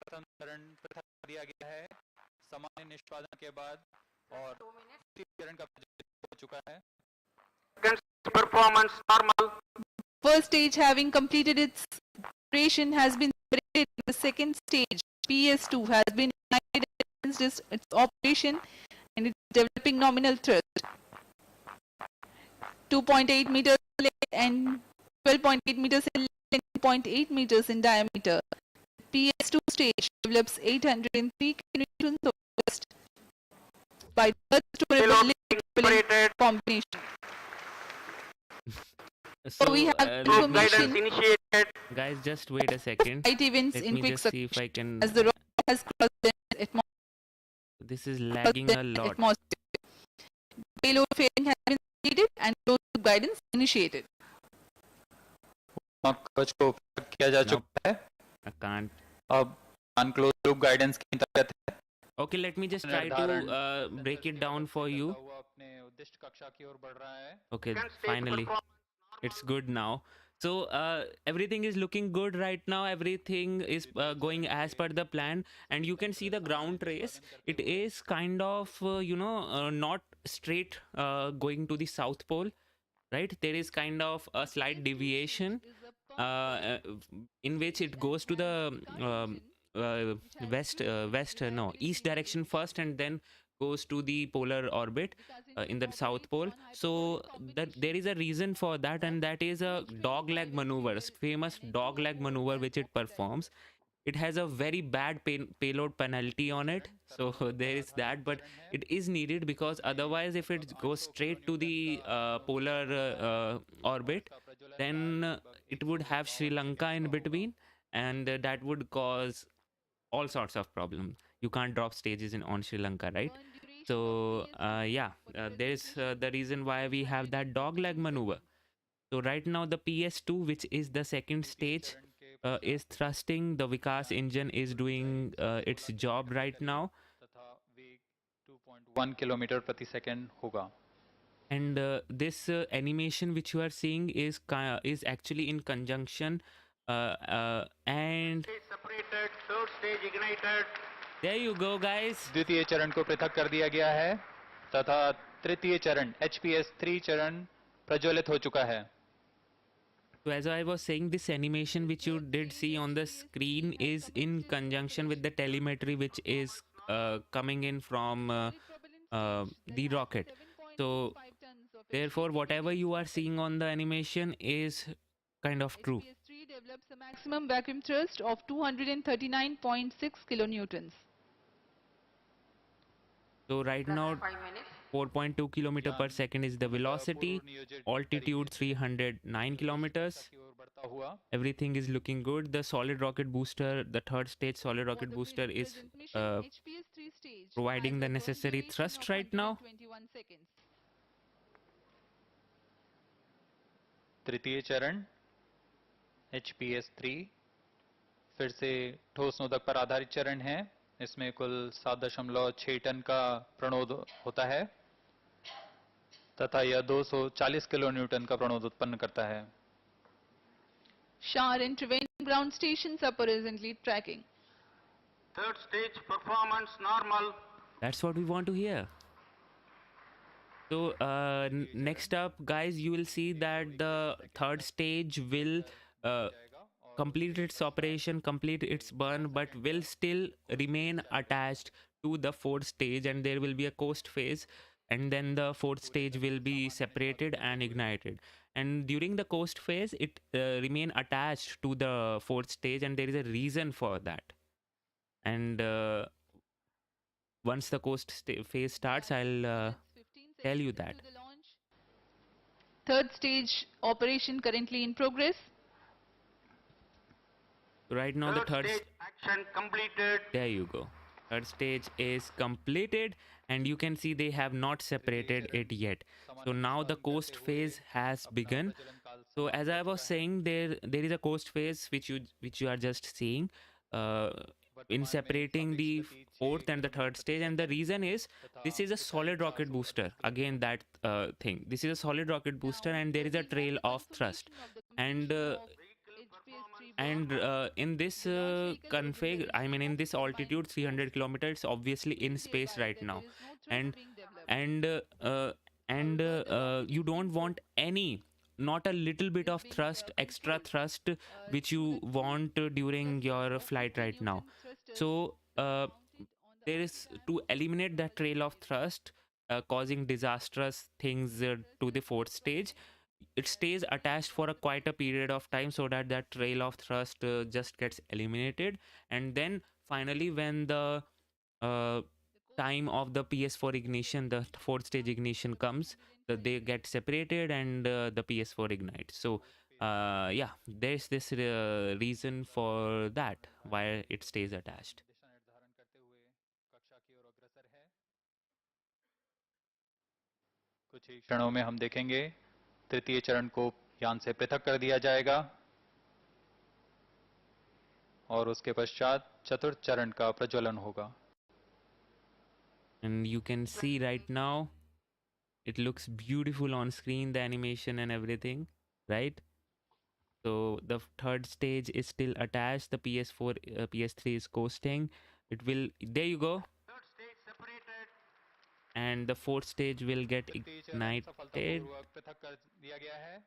प्रथम चरण पृथक कर दिया गया है सामान्य निष्पादन के बाद और तृतीय चरण का हो चुका है।
Performance normal.
First stage having completed its operation has been separated. The second stage, PS2, has been ignited against its operation and it's developing nominal thrust. 2.8 meters in length and 12.8 meters in length and 0.8 meters in diameter. PS2 stage develops 803 kilonewtons of thrust by thrust to propellant combination. So we have
let
two
me-
missions.
guys, just wait a second.
Flight events
Let
in
me
quick
just see if I
succession
can.
as the rocket has crossed the atmosphere.
This is lagging a lot.
Payload fairing has been completed and close guidance initiated.
कवच को उपयोग किया जा चुका है।
I can't.
अब unclose loop guidance की अंतर्गत है।
Okay, let me just try to break it down for you.
वो अपने उद्दिष्ट कक्षा की ओर बढ़ रहा है।
Okay, finally. It's good now. So everything is looking good right now. Everything is going as per the plan, and you can see the ground trace. It is kind of not straight going to the south pole, right? There is kind of a slight deviation in which it goes to the east direction first, and then goes to the polar orbit in the south pole. So that there is a reason for that, and that is a dog leg maneuver, famous dog leg maneuver which it performs. it has a very bad payload penalty on it, so there is that, but it is needed because otherwise if it goes straight to the polar orbit, then it would have Sri Lanka in between, and that would cause all sorts of problems. You can't drop stages in on Sri Lanka, right? So there's the reason why we have that dog leg maneuver. So right now the PS2, which is the second stage, is thrusting. The Vikas engine is doing its job right now,
तथा वेग 2.1 kilometre प्रति second होगा.
and this animation which you are seeing is actually in conjunction, and
Stage separated, third stage ignited.
there you go, guys.
द्वितीय चरण को पृथक कर दिया गया है तथा तृतीय चरण HPS 3 चरण प्रज्वलित हो चुका है.
So as I was saying, this animation which you did see on the screen is in conjunction with the telemetry which is coming in from the rocket. So therefore, whatever you are seeing on the animation is kind of true.
SPS3 develops a maximum vacuum thrust of 239.6 kilonewtons.
So right now
5 minutes.
4.2 kilometer per second is the velocity, altitude 309 kilometers.
की ओर बढ़ता हुआ.
Everything is looking good. The solid rocket booster, the third stage solid rocket booster is
HPS3 stage
providing
has
the
a burn
necessary
duration
thrust
of
right now.
121 seconds.
तृतीय चरण HPS 3 फिर से ठोस नोदक पर आधारित चरण है. इसमें कुल 7.6 टन का प्रणोद होता है तथा यह 240 किलो न्यूटन का प्रणोद उत्पन्न करता है.
SHAR intervention ground stations are presently tracking.
Third stage performance normal.
That's what we want to hear. So next up, guys, you will see that the third stage will complete its operation, complete its burn, but will still remain attached to the fourth stage, and there will be a coast phase, and then the fourth stage will be separated and ignited. And during the coast phase, it remain attached to the fourth stage, and there is a reason for that. And once the coast phase starts, I'll tell you that.
Third stage operation currently in progress.
Right now, the third
stage action completed.
there you go. Third stage is completed, and you can see they have not separated it yet. So now the coast phase has begun. So as I was saying, there is a coast phase which you are just seeing in separating the fourth and the third stage, and the reason is this is a solid rocket booster. Again, that thing. This is a solid rocket booster, and there is a trail of thrust, and in this config, I mean in this altitude 300 kilometers, it's obviously in space right now, and you don't want not a little bit of extra thrust which you want during your flight right now. So there is, to eliminate that trail of thrust causing disastrous things to the fourth stage, it stays attached for quite a period of time, so that that trail of thrust just gets eliminated, and then finally when the time of the PS4 ignition, the fourth stage ignition comes, they get separated and the PS4 ignites. So yeah, there's this reason for that, why it stays attached.
दिशा निर्धारण करते हुए कक्षा की ओर अग्रसर है. कुछ ही क्षणों में हम देखेंगे तृतीय चरण को यान से पृथक कर दिया जाएगा और उसके पश्चात चतुर्थ चरण का प्रज्वलन होगा.
And you can see right now it looks beautiful on screen, the animation and everything, right? So the third stage is still attached, the PS3 is coasting. It will, there you go,
Third stage separated.
and the fourth stage will get
तृतीय चरण
ignited.
सफलतापूर्वक पृथक कर दिया गया है.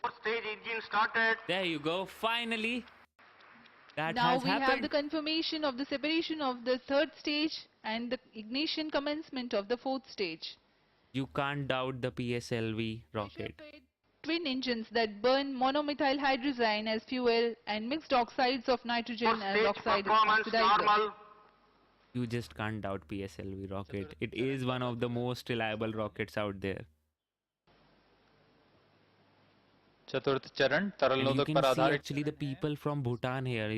Fourth stage engine started.
There you go, finally that
Now
has
we have
happened.
the confirmation of the separation of the third stage and the ignition commencement of the fourth stage.
You can't doubt the PSLV rocket.
twin engines that burn monomethyl hydrazine as fuel and mixed oxides of nitrogen
First
as
stage
oxide
performance
oxidizer.
normal.
You just can't doubt PSLV rocket. It is one of the most reliable rockets out there.
चतुर्थ चरण तरल
And you
नोदक
can
पर
see
आधारित
actually the people from Bhutan here.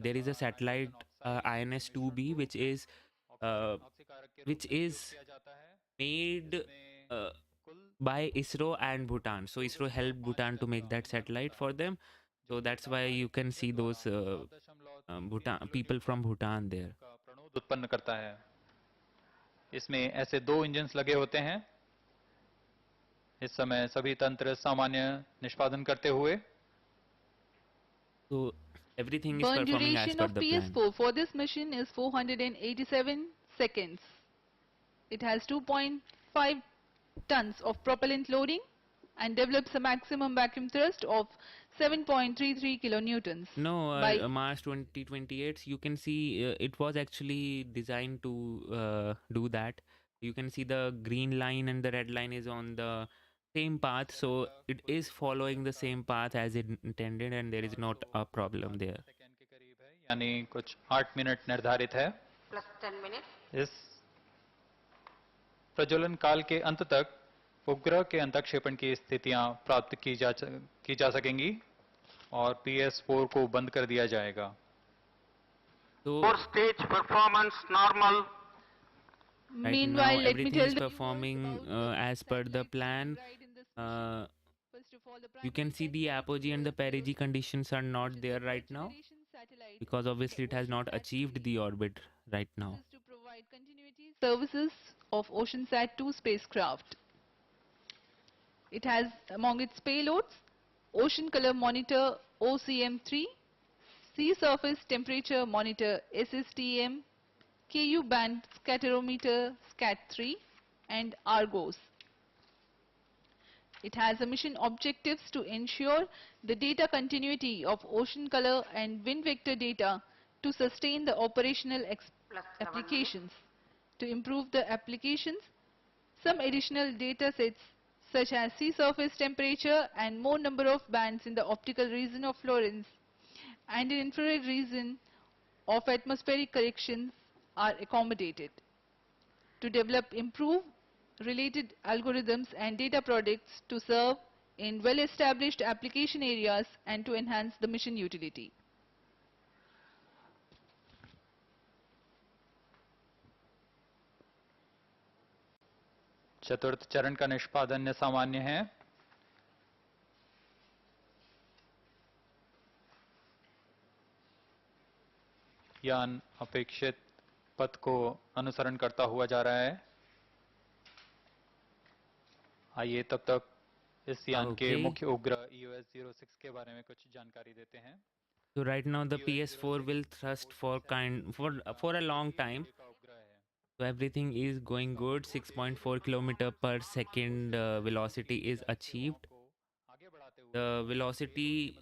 There is a satellite INS-2B which is made by ISRO and Bhutan. So ISRO helped Bhutan to make that satellite for them. So that's why you can see those Bhutan people from Bhutan there.
का प्रणोद उत्पन्न करता है। इसमें ऐसे दो engines लगे होते हैं। इस समय सभी तंत्र सामान्य निष्पादन करते हुए
So everything is
Burn
performing as
duration
per
of
the plan.
PS4 for this mission is 487 seconds. It has 2.5 tons of propellant loading and develops a maximum vacuum thrust of 7.33 kilonewtons.
No,
by
March 2028, you can see it was actually designed to do that. You can see the green line and the red line is on the same path, so it is following the same path as it intended, and there is not a problem there.
Second के करीब है, यानी कुछ 8 minute निर्धारित है।
plus 10 minutes.
इस प्रज्वलन काल के अंत तक उपग्रह के अंतक्षेपण की स्थितियां प्राप्त की जा सकेंगी और PS4 को बंद कर दिया जाएगा।
So
Four stage performance normal.
right
meanwhile,
now
let me
everything
tell
is
the
performing as per the plan.
First of all, the
You can see the apogee and the perigee conditions are not there right now because obviously it has not achieved the orbit right now.
is to provide continuity services of OceanSat 2 spacecraft. It has among its payloads Ocean Color Monitor OCM3, Sea Surface Temperature Monitor SSTM, KU Band Scatterometer SCAT3 and Argos. It has a mission objectives to ensure the data continuity of ocean color and wind vector data to sustain the operational
Plus 7
applications. To improve the applications, some additional data sets such as sea surface temperature and more number of bands in the optical region of Florence and in infrared region of atmospheric corrections are accommodated. To develop improved related algorithms and data products to serve in well-established application areas and to enhance the mission utility.
चतुर्थ चरण का निष्पादन सामान्य है। यान अपेक्षित पथ को अनुसरण करता हुआ जा रहा है। आइए तब तक इस यान के
Okay.
मुख्य उपग्रह EOS-6 के बारे में कुछ जानकारी देते हैं।
So right now the PS4 will thrust for a long time.
का उपग्रह है।
So everything is going good. 6.4 kilometer per second velocity is achieved.
आगे बढ़ाते हुए
The velocity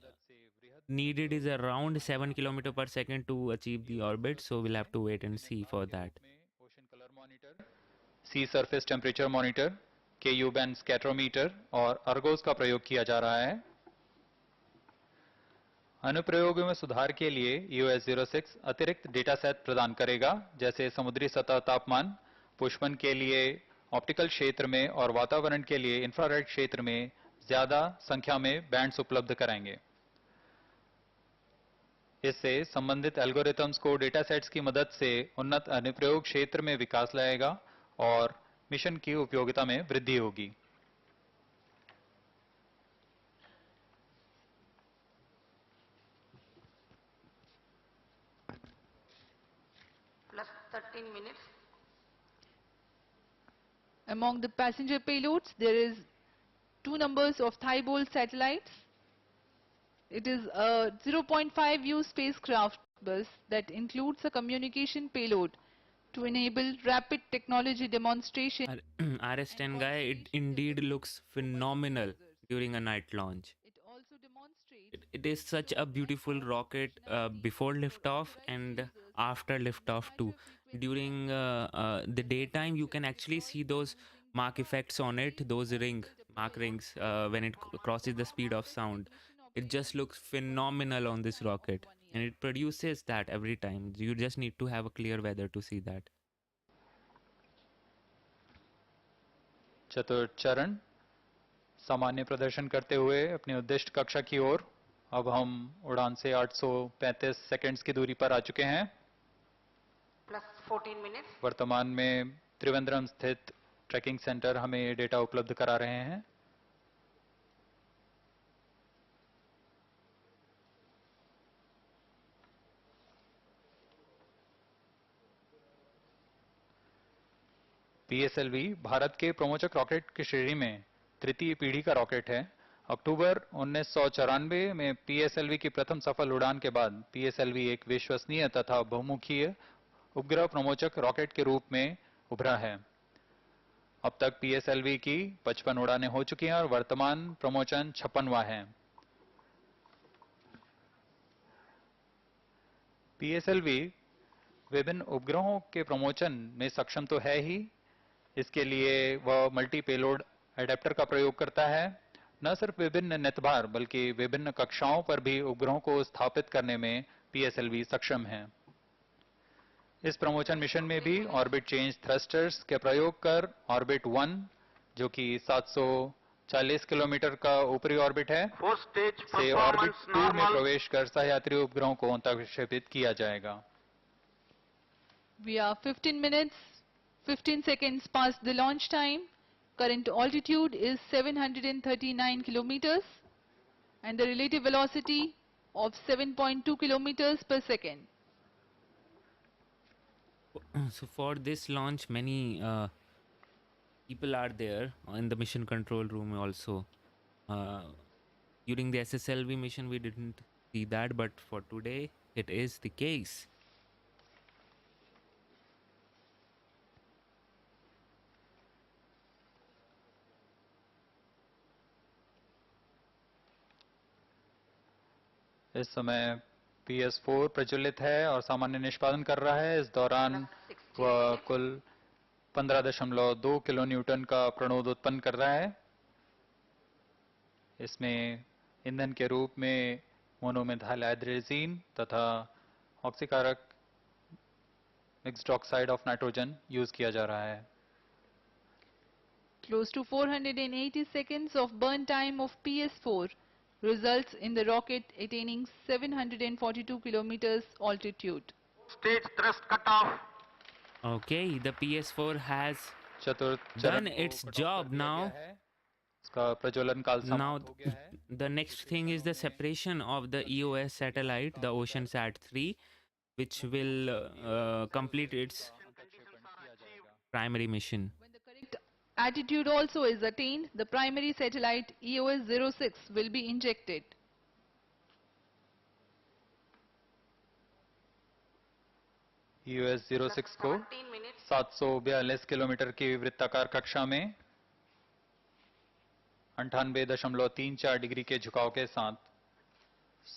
needed is around 7 kilometer per second to achieve the orbit. So we'll have to wait and see for that.
Ocean colour monitor, sea surface temperature monitor, KU band scatterometer और Argos का प्रयोग किया जा रहा है। अनुप्रयोगों में सुधार के लिए EOS-6 अतिरिक्त डेटा सेट प्रदान करेगा, जैसे समुद्री सतह तापमान, पुष्पन के लिए ऑप्टिकल क्षेत्र में और वातावरण के लिए इंफ्रारेड क्षेत्र में ज्यादा संख्या में बैंड्स उपलब्ध कराएंगे। इससे संबंधित एल्गोरिथम्स को डेटा सेट्स की मदद से उन्नत अनुप्रयोग क्षेत्र में विकास लाएगा और मिशन की उपयोगिता में वृद्धि होगी।
plus 13 minutes.
Among the passenger payloads, there is 2 numbers of Thibault satellites. It is a 0.5U spacecraft bus that includes a communication payload to enable rapid technology demonstration.
RS-10 guy, it indeed looks phenomenal during a night launch.
It also demonstrates
It is such a beautiful rocket before liftoff and after liftoff too. During the daytime, you can actually see those mark effects on it, those mark rings, when it crosses the speed of sound. It just looks phenomenal on this rocket, and it produces that every time. You just need to have a clear weather to see that.
चतुर्थ चरण सामान्य प्रदर्शन करते हुए अपनी उद्दिष्ट कक्षा की ओर अब हम उड़ान से 835 सेकंड्स की दूरी पर आ चुके हैं।
plus 14 minutes.
वर्तमान में त्रिवेंद्रम स्थित ट्रैकिंग सेंटर हमें ये डेटा उपलब्ध करा रहे हैं। PSLV भारत के प्रमोचक रॉकेट की श्रेणी में तृतीय पीढ़ी का रॉकेट है। अक्टूबर 1994 में PSLV की प्रथम सफल उड़ान के बाद PSLV एक विश्वसनीय तथा बहुमुखी उपग्रह प्रमोचक रॉकेट के रूप में उभरा है। अब तक PSLV की 55 उड़ानें हो चुकी हैं और वर्तमान प्रमोचन 56वां है। PSLV विभिन्न उपग्रहों के प्रमोचन में सक्षम तो है ही, इसके लिए वह मल्टी पेलोड एडेप्टर का प्रयोग करता है। न सिर्फ विभिन्न नेतभार बल्कि विभिन्न कक्षाओं पर भी उपग्रहों को स्थापित करने में PSLV सक्षम है। इस प्रमोचन मिशन में भी ऑर्बिट चेंज थ्रस्टर्स के प्रयोग कर ऑर्बिट 1 जो कि 740 किलोमीटर का ऊपरी ऑर्बिट है से ऑर्बिट 2 में प्रवेश कर सहयात्री उपग्रहों को अंतःक्षेपित किया जाएगा।
We are 15 minutes, 15 seconds past the launch time. Current altitude is 739 kilometers and the relative velocity of 7.2 kilometers per second.
So for this launch, many people are there in the mission control room also. During the SSLV mission, we didn't see that, but for today, it is the case.
इस समय PS4 प्रज्वलित है और सामान्य निष्पादन कर रहा है। इस दौरान वह कुल 15.2 किलो न्यूटन का प्रणोद उत्पन्न कर रहा है। इसमें ईंधन के रूप में मोनोमेथाइल हाइड्रोजीन तथा ऑक्सीकारक mixed oxide of nitrogen use किया जा रहा है।
Close to 480 seconds of burn time of PS4 results in the rocket attaining 742 kilometers altitude.
Stage thrust cutoff.
Okay, the PS4 has
चतुर्थ
done its job now.
इसका प्रज्वलन काल
Now,
समाप्त हो गया है।
the next thing is the separation of the EOS satellite, the OceanSat 3, which will complete its primary mission.
When the correct attitude also is attained, the primary satellite EOS-6 will be injected.
EOS-06 को
17 minutes.
742 kilometre की वृत्ताकार कक्षा में 98.34 degree के झुकाव के साथ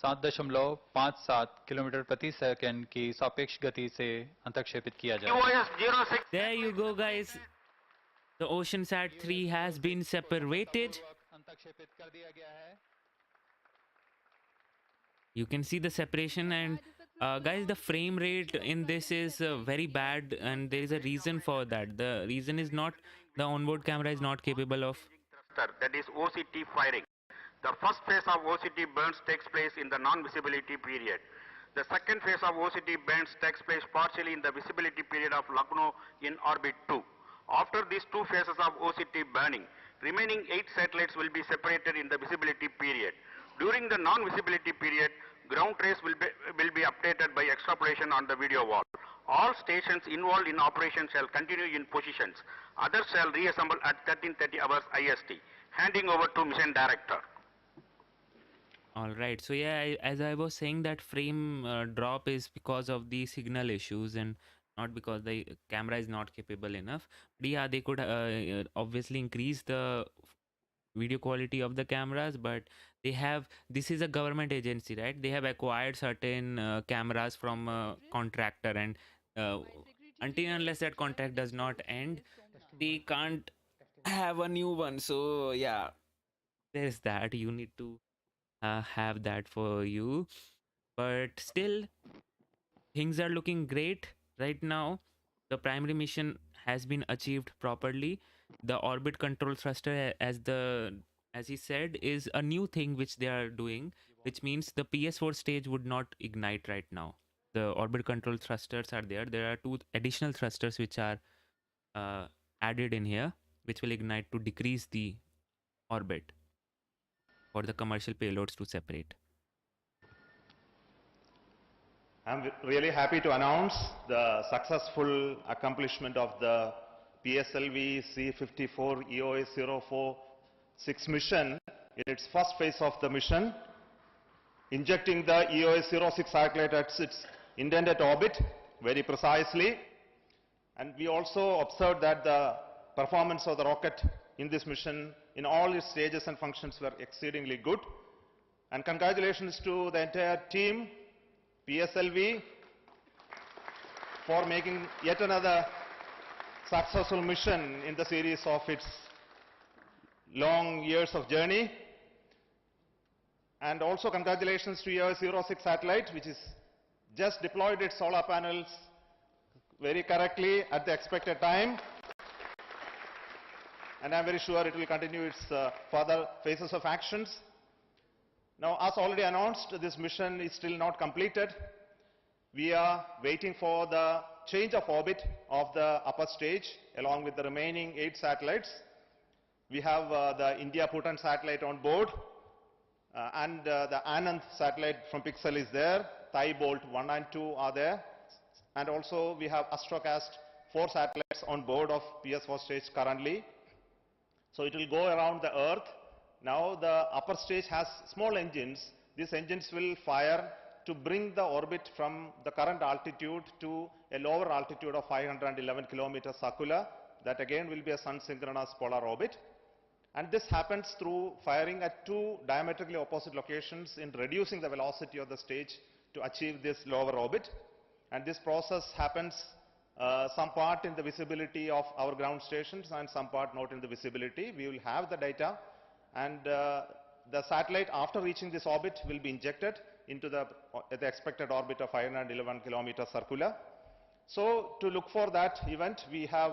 7.57 kilometre प्रति सेकंड की सापेक्ष गति से अंतःक्षेपित किया जाएगा।
EOS-06.
There you go, guys. The OceanSat 3 has been separated.
अंतःक्षेपित कर दिया गया है।
You can see the separation, and guys, the frame rate in this is very bad, and there is a reason for that. The reason is not the onboard camera is not capable of.
That is OCT firing. The first phase of OCT burns takes place in the non-visibility period. The second phase of OCT burns takes place partially in the visibility period of Lucknow in orbit 2. After these two phases of OCT burning, remaining 8 satellites will be separated in the visibility period. During the non-visibility period, ground trace will be updated by extrapolation on the video wall. All stations involved in operation shall continue in positions. Others shall reassemble at 13:30 hours IST. Handing over to mission director.
All right. So yeah, as I was saying, that frame drop is because of the signal issues and not because the camera is not capable enough. But yeah, they could obviously increase the video quality of the cameras, but they have, this is a government agency, right? They have acquired certain cameras from a contractor, and until and unless that contract does not end, they can't have a new one. So yeah, there's that. You need to have that for you. But still, things are looking great right now. The primary mission has been achieved properly. The orbit control thruster, as he said, is a new thing which they are doing, which means the PS4 stage would not ignite right now. The orbit control thrusters are there. There are two additional thrusters which are uh, added in here, which will ignite to decrease the orbit for the commercial payloads to separate.
I'm really happy to announce the successful accomplishment of the PSLV C54 EOS-6 mission in its first phase of the mission, injecting the EOS-6 satellite at its intended orbit very precisely. And we also observed that the performance of the rocket in this mission in all its stages and functions were exceedingly good. And congratulations to the entire team, PSLV, for making yet another successful mission in the series of its long years of journey. And also congratulations to EOS-6 satellite, which is just deployed its solar panels very correctly at the expected time. And I'm very sure it will continue its further phases of actions. Now, as already announced, this mission is still not completed. We are waiting for the change of orbit of the upper stage along with the remaining 8 satellites. We have the India Bhutan satellite on board and the Anand satellite from Pixxel is there. Thai Bolt 1 and 2 are there. And also we have Astrocast 4 satellites on board of PS4 stage currently. So it will go around the Earth. Now the upper stage has small engines. These engines will fire to bring the orbit from the current altitude to a lower altitude of 511 kilometers circular. That again will be a sun-synchronous polar orbit. And this happens through firing at 2 diametrically opposite locations in reducing the velocity of the stage to achieve this lower orbit. And this process happens some part in the visibility of our ground stations and some part not in the visibility. We will have the data. And the satellite, after reaching this orbit, will be injected into the expected orbit of 511 kilometers circular. So to look for that event, we have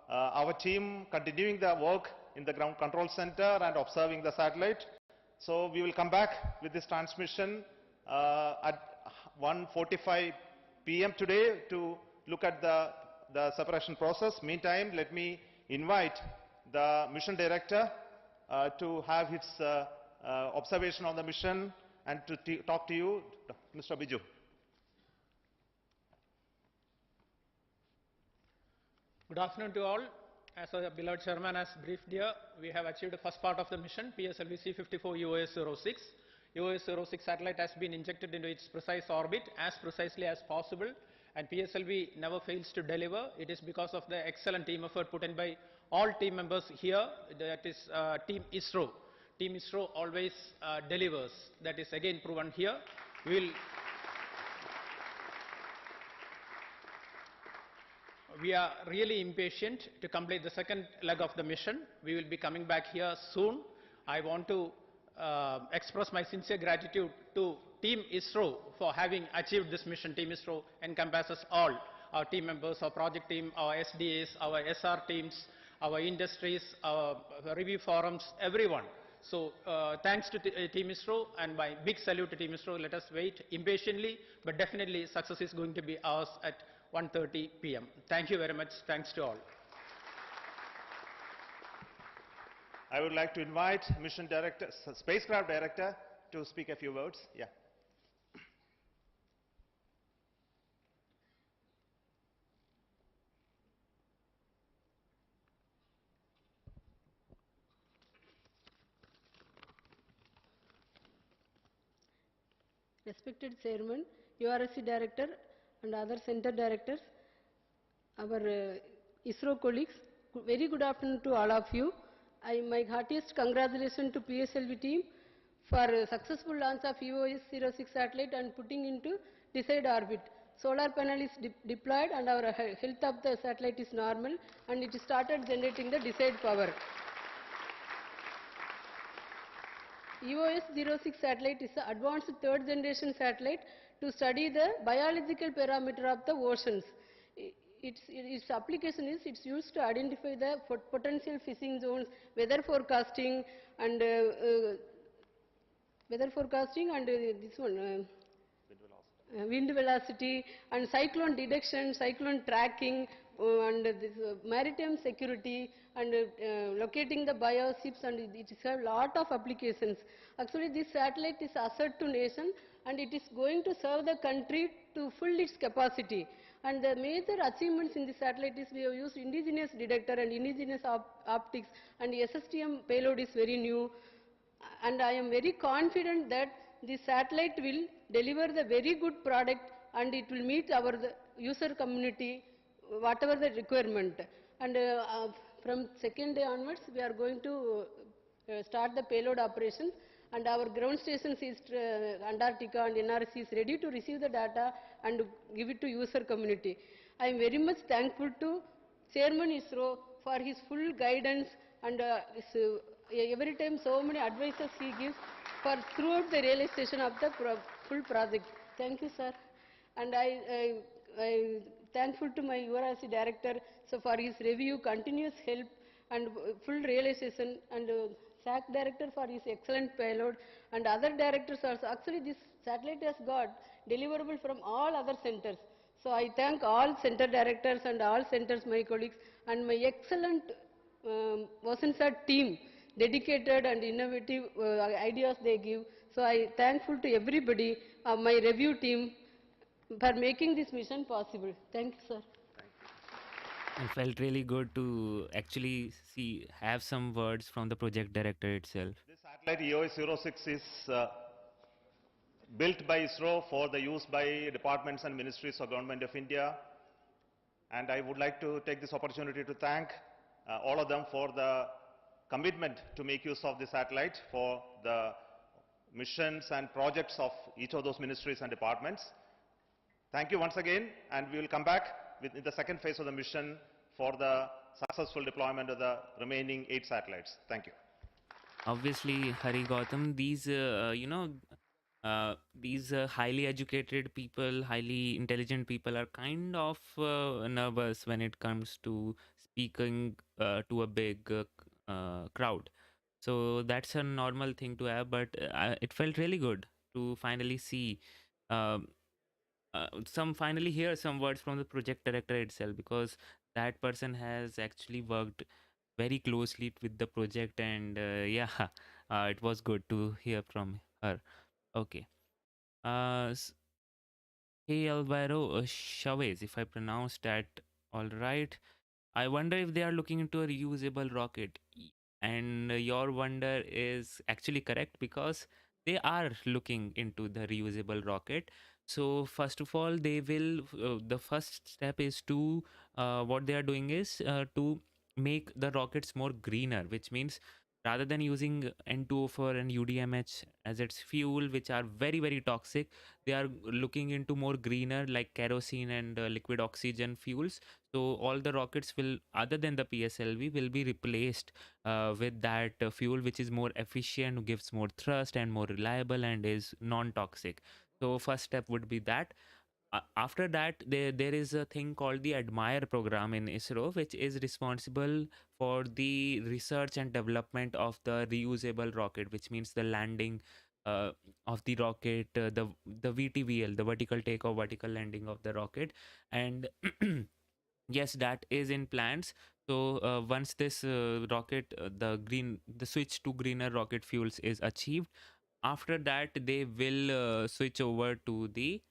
our team continuing the work in the ground control center and observing the satellite. So we will come back with this transmission at 1:45 p.m. today to look at the separation process. Meantime, let me invite the mission director to have his observation on the mission and to talk to you, Mr. Biju.
Good afternoon to all. As our beloved chairman has briefed here, we have achieved the first part of the mission, PSLV C54 EOS-6. EOS-6 satellite has been injected into its precise orbit as precisely as possible, and PSLV never fails to deliver. It is because of the excellent team effort put in by all team members here, that is Team ISRO. Team ISRO always delivers. That is again proven here. We are really impatient to complete the second leg of the mission. We will be coming back here soon. I want to express my sincere gratitude to Team ISRO for having achieved this mission. Team ISRO encompasses all our team members, our project team, our SDAs, our SR teams, our industries, our review forums, everyone. So thanks to Team ISRO and my big salute to Team ISRO. Let us wait impatiently, but definitely success is going to be ours at 1:30 p.m. Thank you very much. Thanks to all.
I would like to invite mission director, spacecraft director, to speak a few words. Yeah.
Respected Chairman, URSC Director and other Center Directors, our ISRO colleagues, very good afternoon to all of you. My heartiest congratulations to PSLV team for successful launch of EOS-6 satellite and putting into desired orbit. solar panel is deployed and our health of the satellite is normal and it started generating the desired power. EOS-06 satellite is an advanced third generation satellite to study the biological parameter of the oceans. Its application is it's used to identify the potential fishing zones, weather forecasting and this one wind velocity and cyclone detection, cyclone tracking and this maritime security and locating the bioships, and it has a lot of applications. Actually this satellite is asset to nation and it is going to serve the country to full its capacity. And the major achievements in the satellite is we have used indigenous detector and indigenous optics, and SSTM payload is very new. And I am very confident that the satellite will deliver the very good product and it will meet our user community whatever the requirement. And from second day onwards we are going to start the payload operations, and our ground stations is Antarctica and NRC is ready to receive the data and give it to user community. I am very much thankful to Chairman ISRO for his full guidance and every time so many advices he gives for throughout the realization of the full project. Thank you, sir. And I thankful to my URC director so for his review, continuous help and full realization, and SAC director for his excellent payload, and other directors also. Actually this satellite has got deliverable from all other centers. So I thank all center directors and all centers, my colleagues, and my excellent oceansat team, dedicated and innovative ideas they give. So I thankful to everybody, my review team, for making this mission possible. Thank you, sir.
It felt really good to actually have some words from the project director itself.
This satellite EOS-06 is built by ISRO for the use by departments and ministries of Government of India. And I would like to take this opportunity to thank all of them for the commitment to make use of the satellite for the missions and projects of each of those ministries and departments. Thank you once again, and we will come back in the second phase of the mission for the successful deployment of the remaining 8 satellites. Thank you.
Obviously, Hari Gautam, these highly educated people, highly intelligent people are kind of nervous when it comes to speaking to a big crowd. So that's a normal thing to have, but it felt really good to finally see finally hear some words from the project director itself, because that person has actually worked very closely with the project, and it was good to hear from her. Okay. Hey Alvaro Chavez, if I pronounced that all right. I wonder if they are looking into a reusable rocket. And your wonder is actually correct, because they are looking into the reusable rocket. So first of all, they will, the first step is to, what they are doing is to make the rockets more greener, which means rather than using N2O4 and UDMH as its fuel, which are very, very toxic, they are looking into more greener like kerosene and liquid oxygen fuels. So all the rockets will, other than the PSLV, will be replaced with that fuel, which is more efficient, gives more thrust and more reliable and is non-toxic. So first step would be that. After that, there is a thing called the Admire program in ISRO, which is responsible for the research and development of the reusable rocket, which means the landing of the rocket, the VTVL, the vertical takeoff, vertical landing of the rocket. And yes, that is in plans. So once this rocket, the switch to greener rocket fuels is achieved, after that they will switch over to the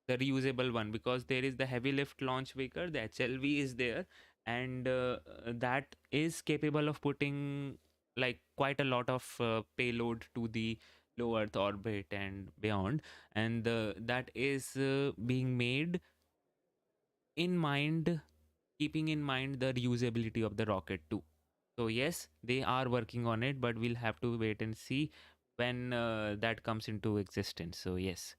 reusable one, because there is the heavy lift launch vehicle, the HLV is there, and that is capable of putting like quite a lot of payload to the low Earth orbit and beyond, and that is being made in mind, keeping in mind the reusability of the rocket too. So yes, they are working on it, but we'll have to wait and see when that comes into existence. So yes.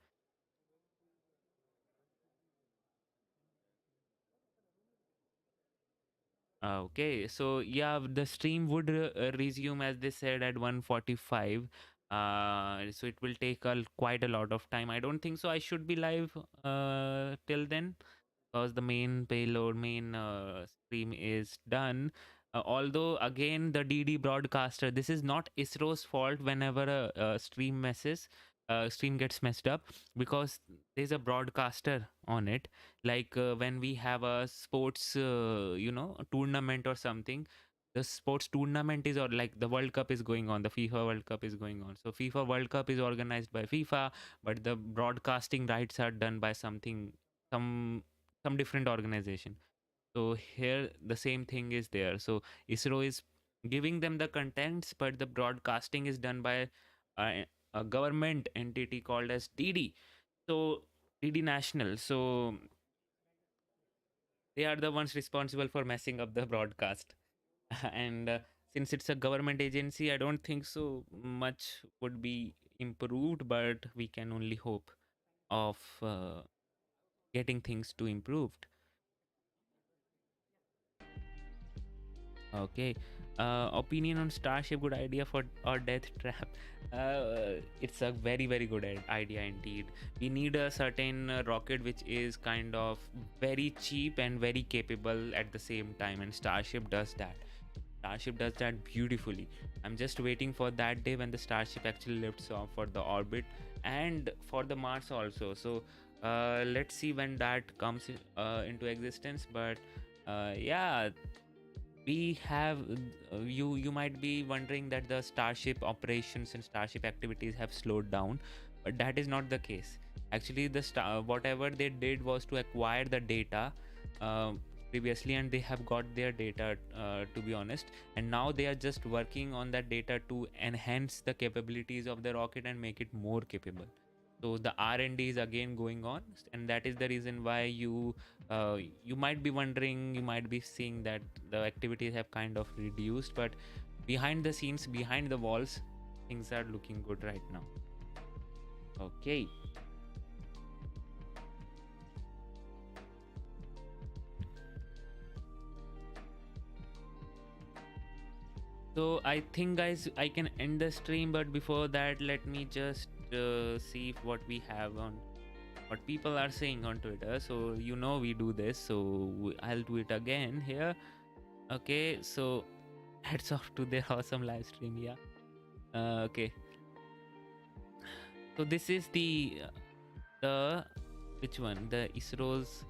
Okay, so yeah, the stream would resume as they said at 1:45. So it will take quite a lot of time. I don't think so. I should be live till then because the main payload, main stream is done. Although again, the DD broadcaster. This is not ISRO's fault whenever a stream messes. Stream gets messed up because there's a broadcaster on it, like when we have a sports tournament or something. The sports tournament is, or like the World Cup is going on, the FIFA World Cup is going on, so FIFA World Cup is organized by FIFA, but the broadcasting rights are done by some different organization. So here the same thing is there. So ISRO is giving them the contents, but the broadcasting is done by a government entity called as DD. So DD National. So they are the ones responsible for messing up the broadcast. And since it's a government agency, I don't think so much would be improved, but we can only hope of getting things to improved. Okay. Opinion on Starship, good idea for or death trap? It's a very very good idea indeed. We need a certain rocket which is kind of very cheap and very capable at the same time, and Starship does that. Starship does that beautifully. I'm just waiting for that day when the Starship actually lifts off for the orbit and for the Mars also. So let's see when that comes into existence. But yeah, we have you might be wondering that the Starship operations and Starship activities have slowed down, but that is not the case. Actually, whatever they did was to acquire the data previously, and they have got their data, to be honest, and now they are just working on that data to enhance the capabilities of the rocket and make it more capable. So the R&D is again going on, and that is the reason why you might be wondering, you might be seeing that the activities have kind of reduced, but behind the scenes, behind the walls, things are looking good right now. Okay. So I think, guys, I can end the stream, but before that, let me just see what we have on, what people are saying on Twitter. So we do this, so I'll do it again here. Okay, so hats off to their awesome live stream. Yeah. Okay. So this is the which one? The ISRO's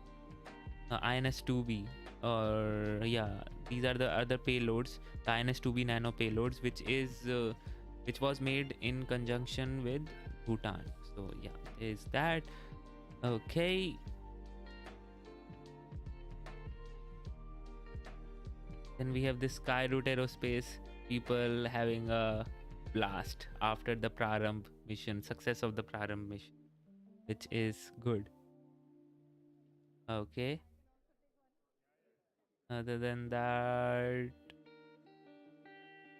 INS-2B, or yeah, these are the other payloads, the INS-2B nano payloads, which was made in conjunction with Bhutan. So yeah, is that okay? Then we have this Skyroot Aerospace people having a blast after the Prarambh mission, success of the Prarambh mission, which is good. Okay. Other than that,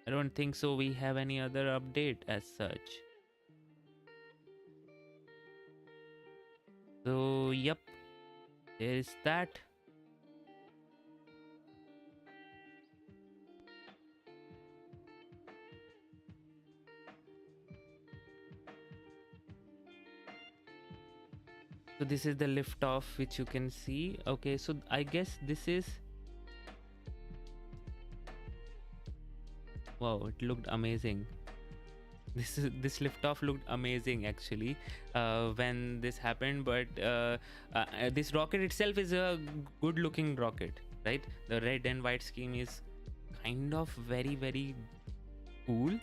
I don't think so we have any other update as such. So yep, there is that. So this is the liftoff, which you can see. Okay, so I guess this is, wow, it looked amazing. This liftoff looked amazing actually when this happened, but this rocket itself is a good looking rocket, right? The red and white scheme is kind of very very cool,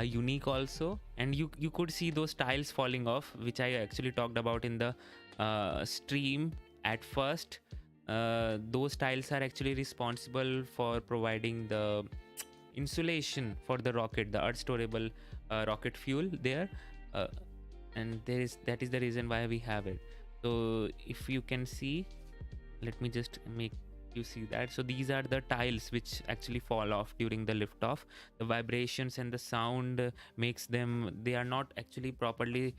unique also, and you could see those tiles falling off, which I actually talked about in the stream at first. Those tiles are actually responsible for providing the insulation for the rocket, the earth storable rocket fuel there, and that is the reason why we have it. So if you can see, let me just make you see that. So these are the tiles which actually fall off during the liftoff. The vibrations and the sound makes them, they are not actually properly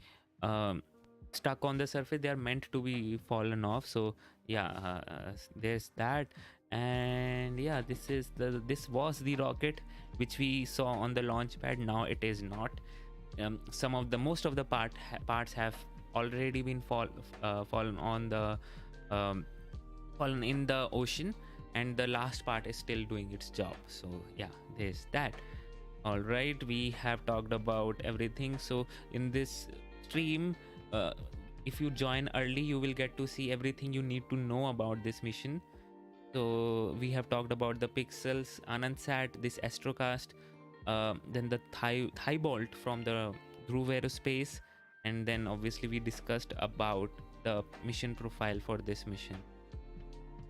stuck on the surface, they are meant to be fallen off. So yeah, there's that. And yeah, this was the rocket which we saw on the launch pad. Now it is not. Most of the parts have already been fallen on the fallen in the ocean, and the last part is still doing its job. So yeah, there's that. All right, we have talked about everything. So in this stream, if you join early, you will get to see everything you need to know about this mission. So we have talked about the Pixxels, AnandSat, this Astrocast, then the Thigh Bolt from the dhruvaspace, and then obviously we discussed about the mission profile for this mission.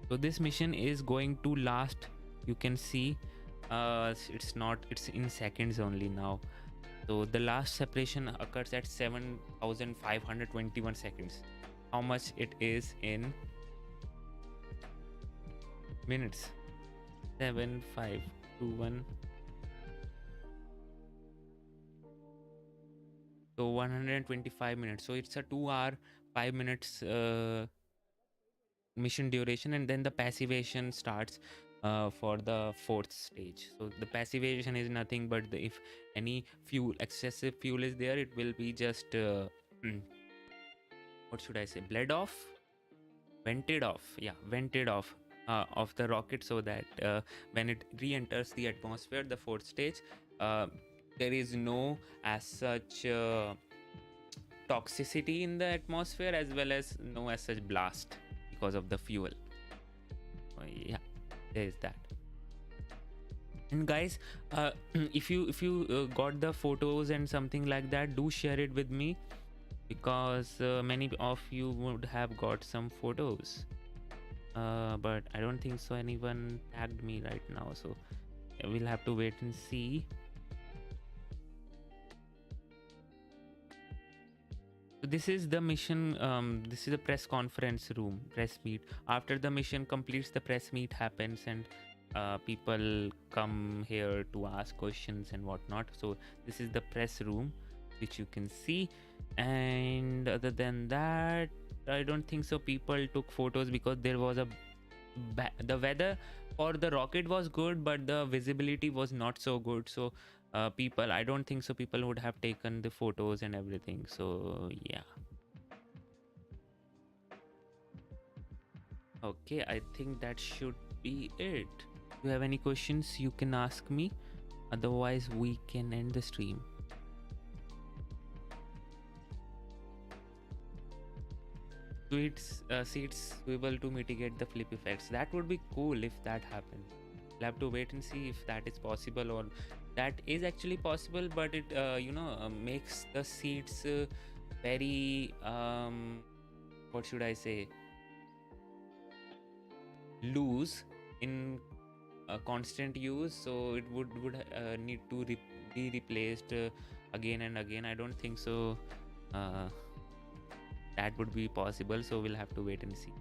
So this mission is going to last, you can see, it's in seconds only now. So the last separation occurs at 7,521 seconds. How much it is in minutes? 7,521. So 125 minutes. So it's a 2 hour 5 minutes mission duration, and then the passivation starts for the fourth stage. So the passivation is nothing but if any excessive fuel is there, it will be just what should I say, vented off of the rocket, so that when it re-enters the atmosphere, the fourth stage, there is no as such toxicity in the atmosphere, as well as no as such blast because of the fuel. Yeah, there is that. And guys, if you got the photos and something like that, do share it with me, because many of you would have got some photos, but I don't think so anyone tagged me right now, so we'll have to wait and see. So this is the mission, this is a press conference room, press meet. After the mission completes, the press meet happens, and people come here to ask questions and whatnot. So this is the press room, which you can see. And other than that, I don't think so people took photos, because there was the weather for the rocket was good, but the visibility was not so good. So I don't think so people would have taken the photos and everything. So yeah. Okay, I think that should be it. If you have any questions, you can ask me. Otherwise, we can end the stream. Seats swivel to mitigate the flip effects. That would be cool if that happened. We'll have to wait and see if that is possible, or that is actually possible, but it makes the seats very what should I say, loose in constant use, so it would need to be replaced again and again. I don't think so that would be possible, so we'll have to wait and see.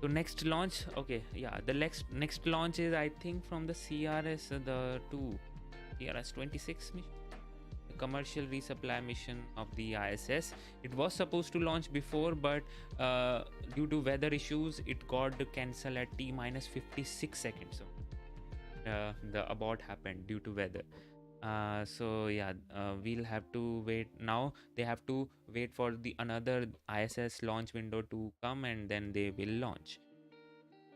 So next launch, okay, yeah, the next launch is, I think, from the CRS, the CRS-26 mission, the commercial resupply mission of the ISS. It was supposed to launch before, but due to weather issues, it got cancelled at T-56 seconds. So the abort happened due to weather. So yeah, we'll have to wait. Now they have to wait for another ISS launch window to come, and then they will launch.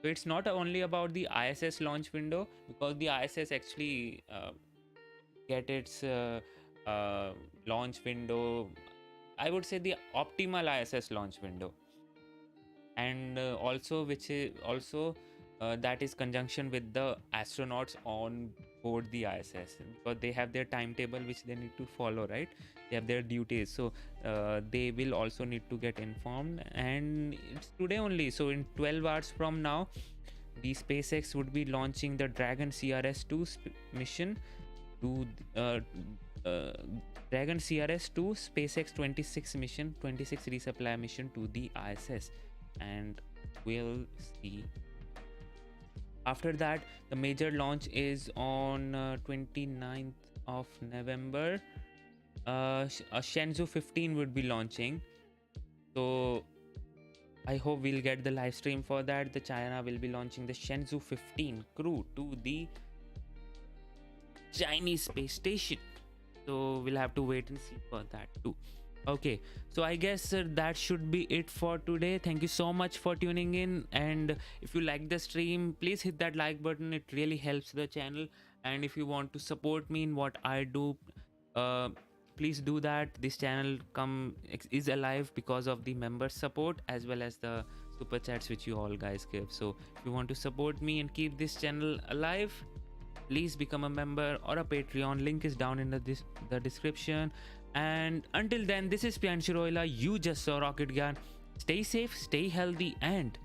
So it's not only about the ISS launch window, because the ISS actually get its launch window, I would say the optimal ISS launch window, and also which is also that is conjunction with the astronauts on board the ISS, because they have their timetable which they need to follow, right? They have their duties, so they will also need to get informed. And it's today only, so in 12 hours from now, the SpaceX would be launching the Dragon CRS-2 mission to Dragon CRS-2 SpaceX 26 mission, 26 resupply mission to the ISS, and we'll see. After that, the major launch is on 29th of November. Shenzhou 15 would be launching. So I hope we'll get the live stream for that. The China will be launching the Shenzhou 15 crew to the Chinese space station. So we'll have to wait and see for that too. Okay, so I guess that should be it for today. Thank you so much for tuning in, and if you like the stream, please hit that like button. It really helps the channel. And if you want to support me in what I do, please do that. This channel is alive because of the member support as well as the super chats which you all guys give. So if you want to support me and keep this channel alive, please become a member or a Patreon. Link is down in the description. And until then, this is Piyanshu Roila. You just saw Rocket Gyan. Stay safe, stay healthy, and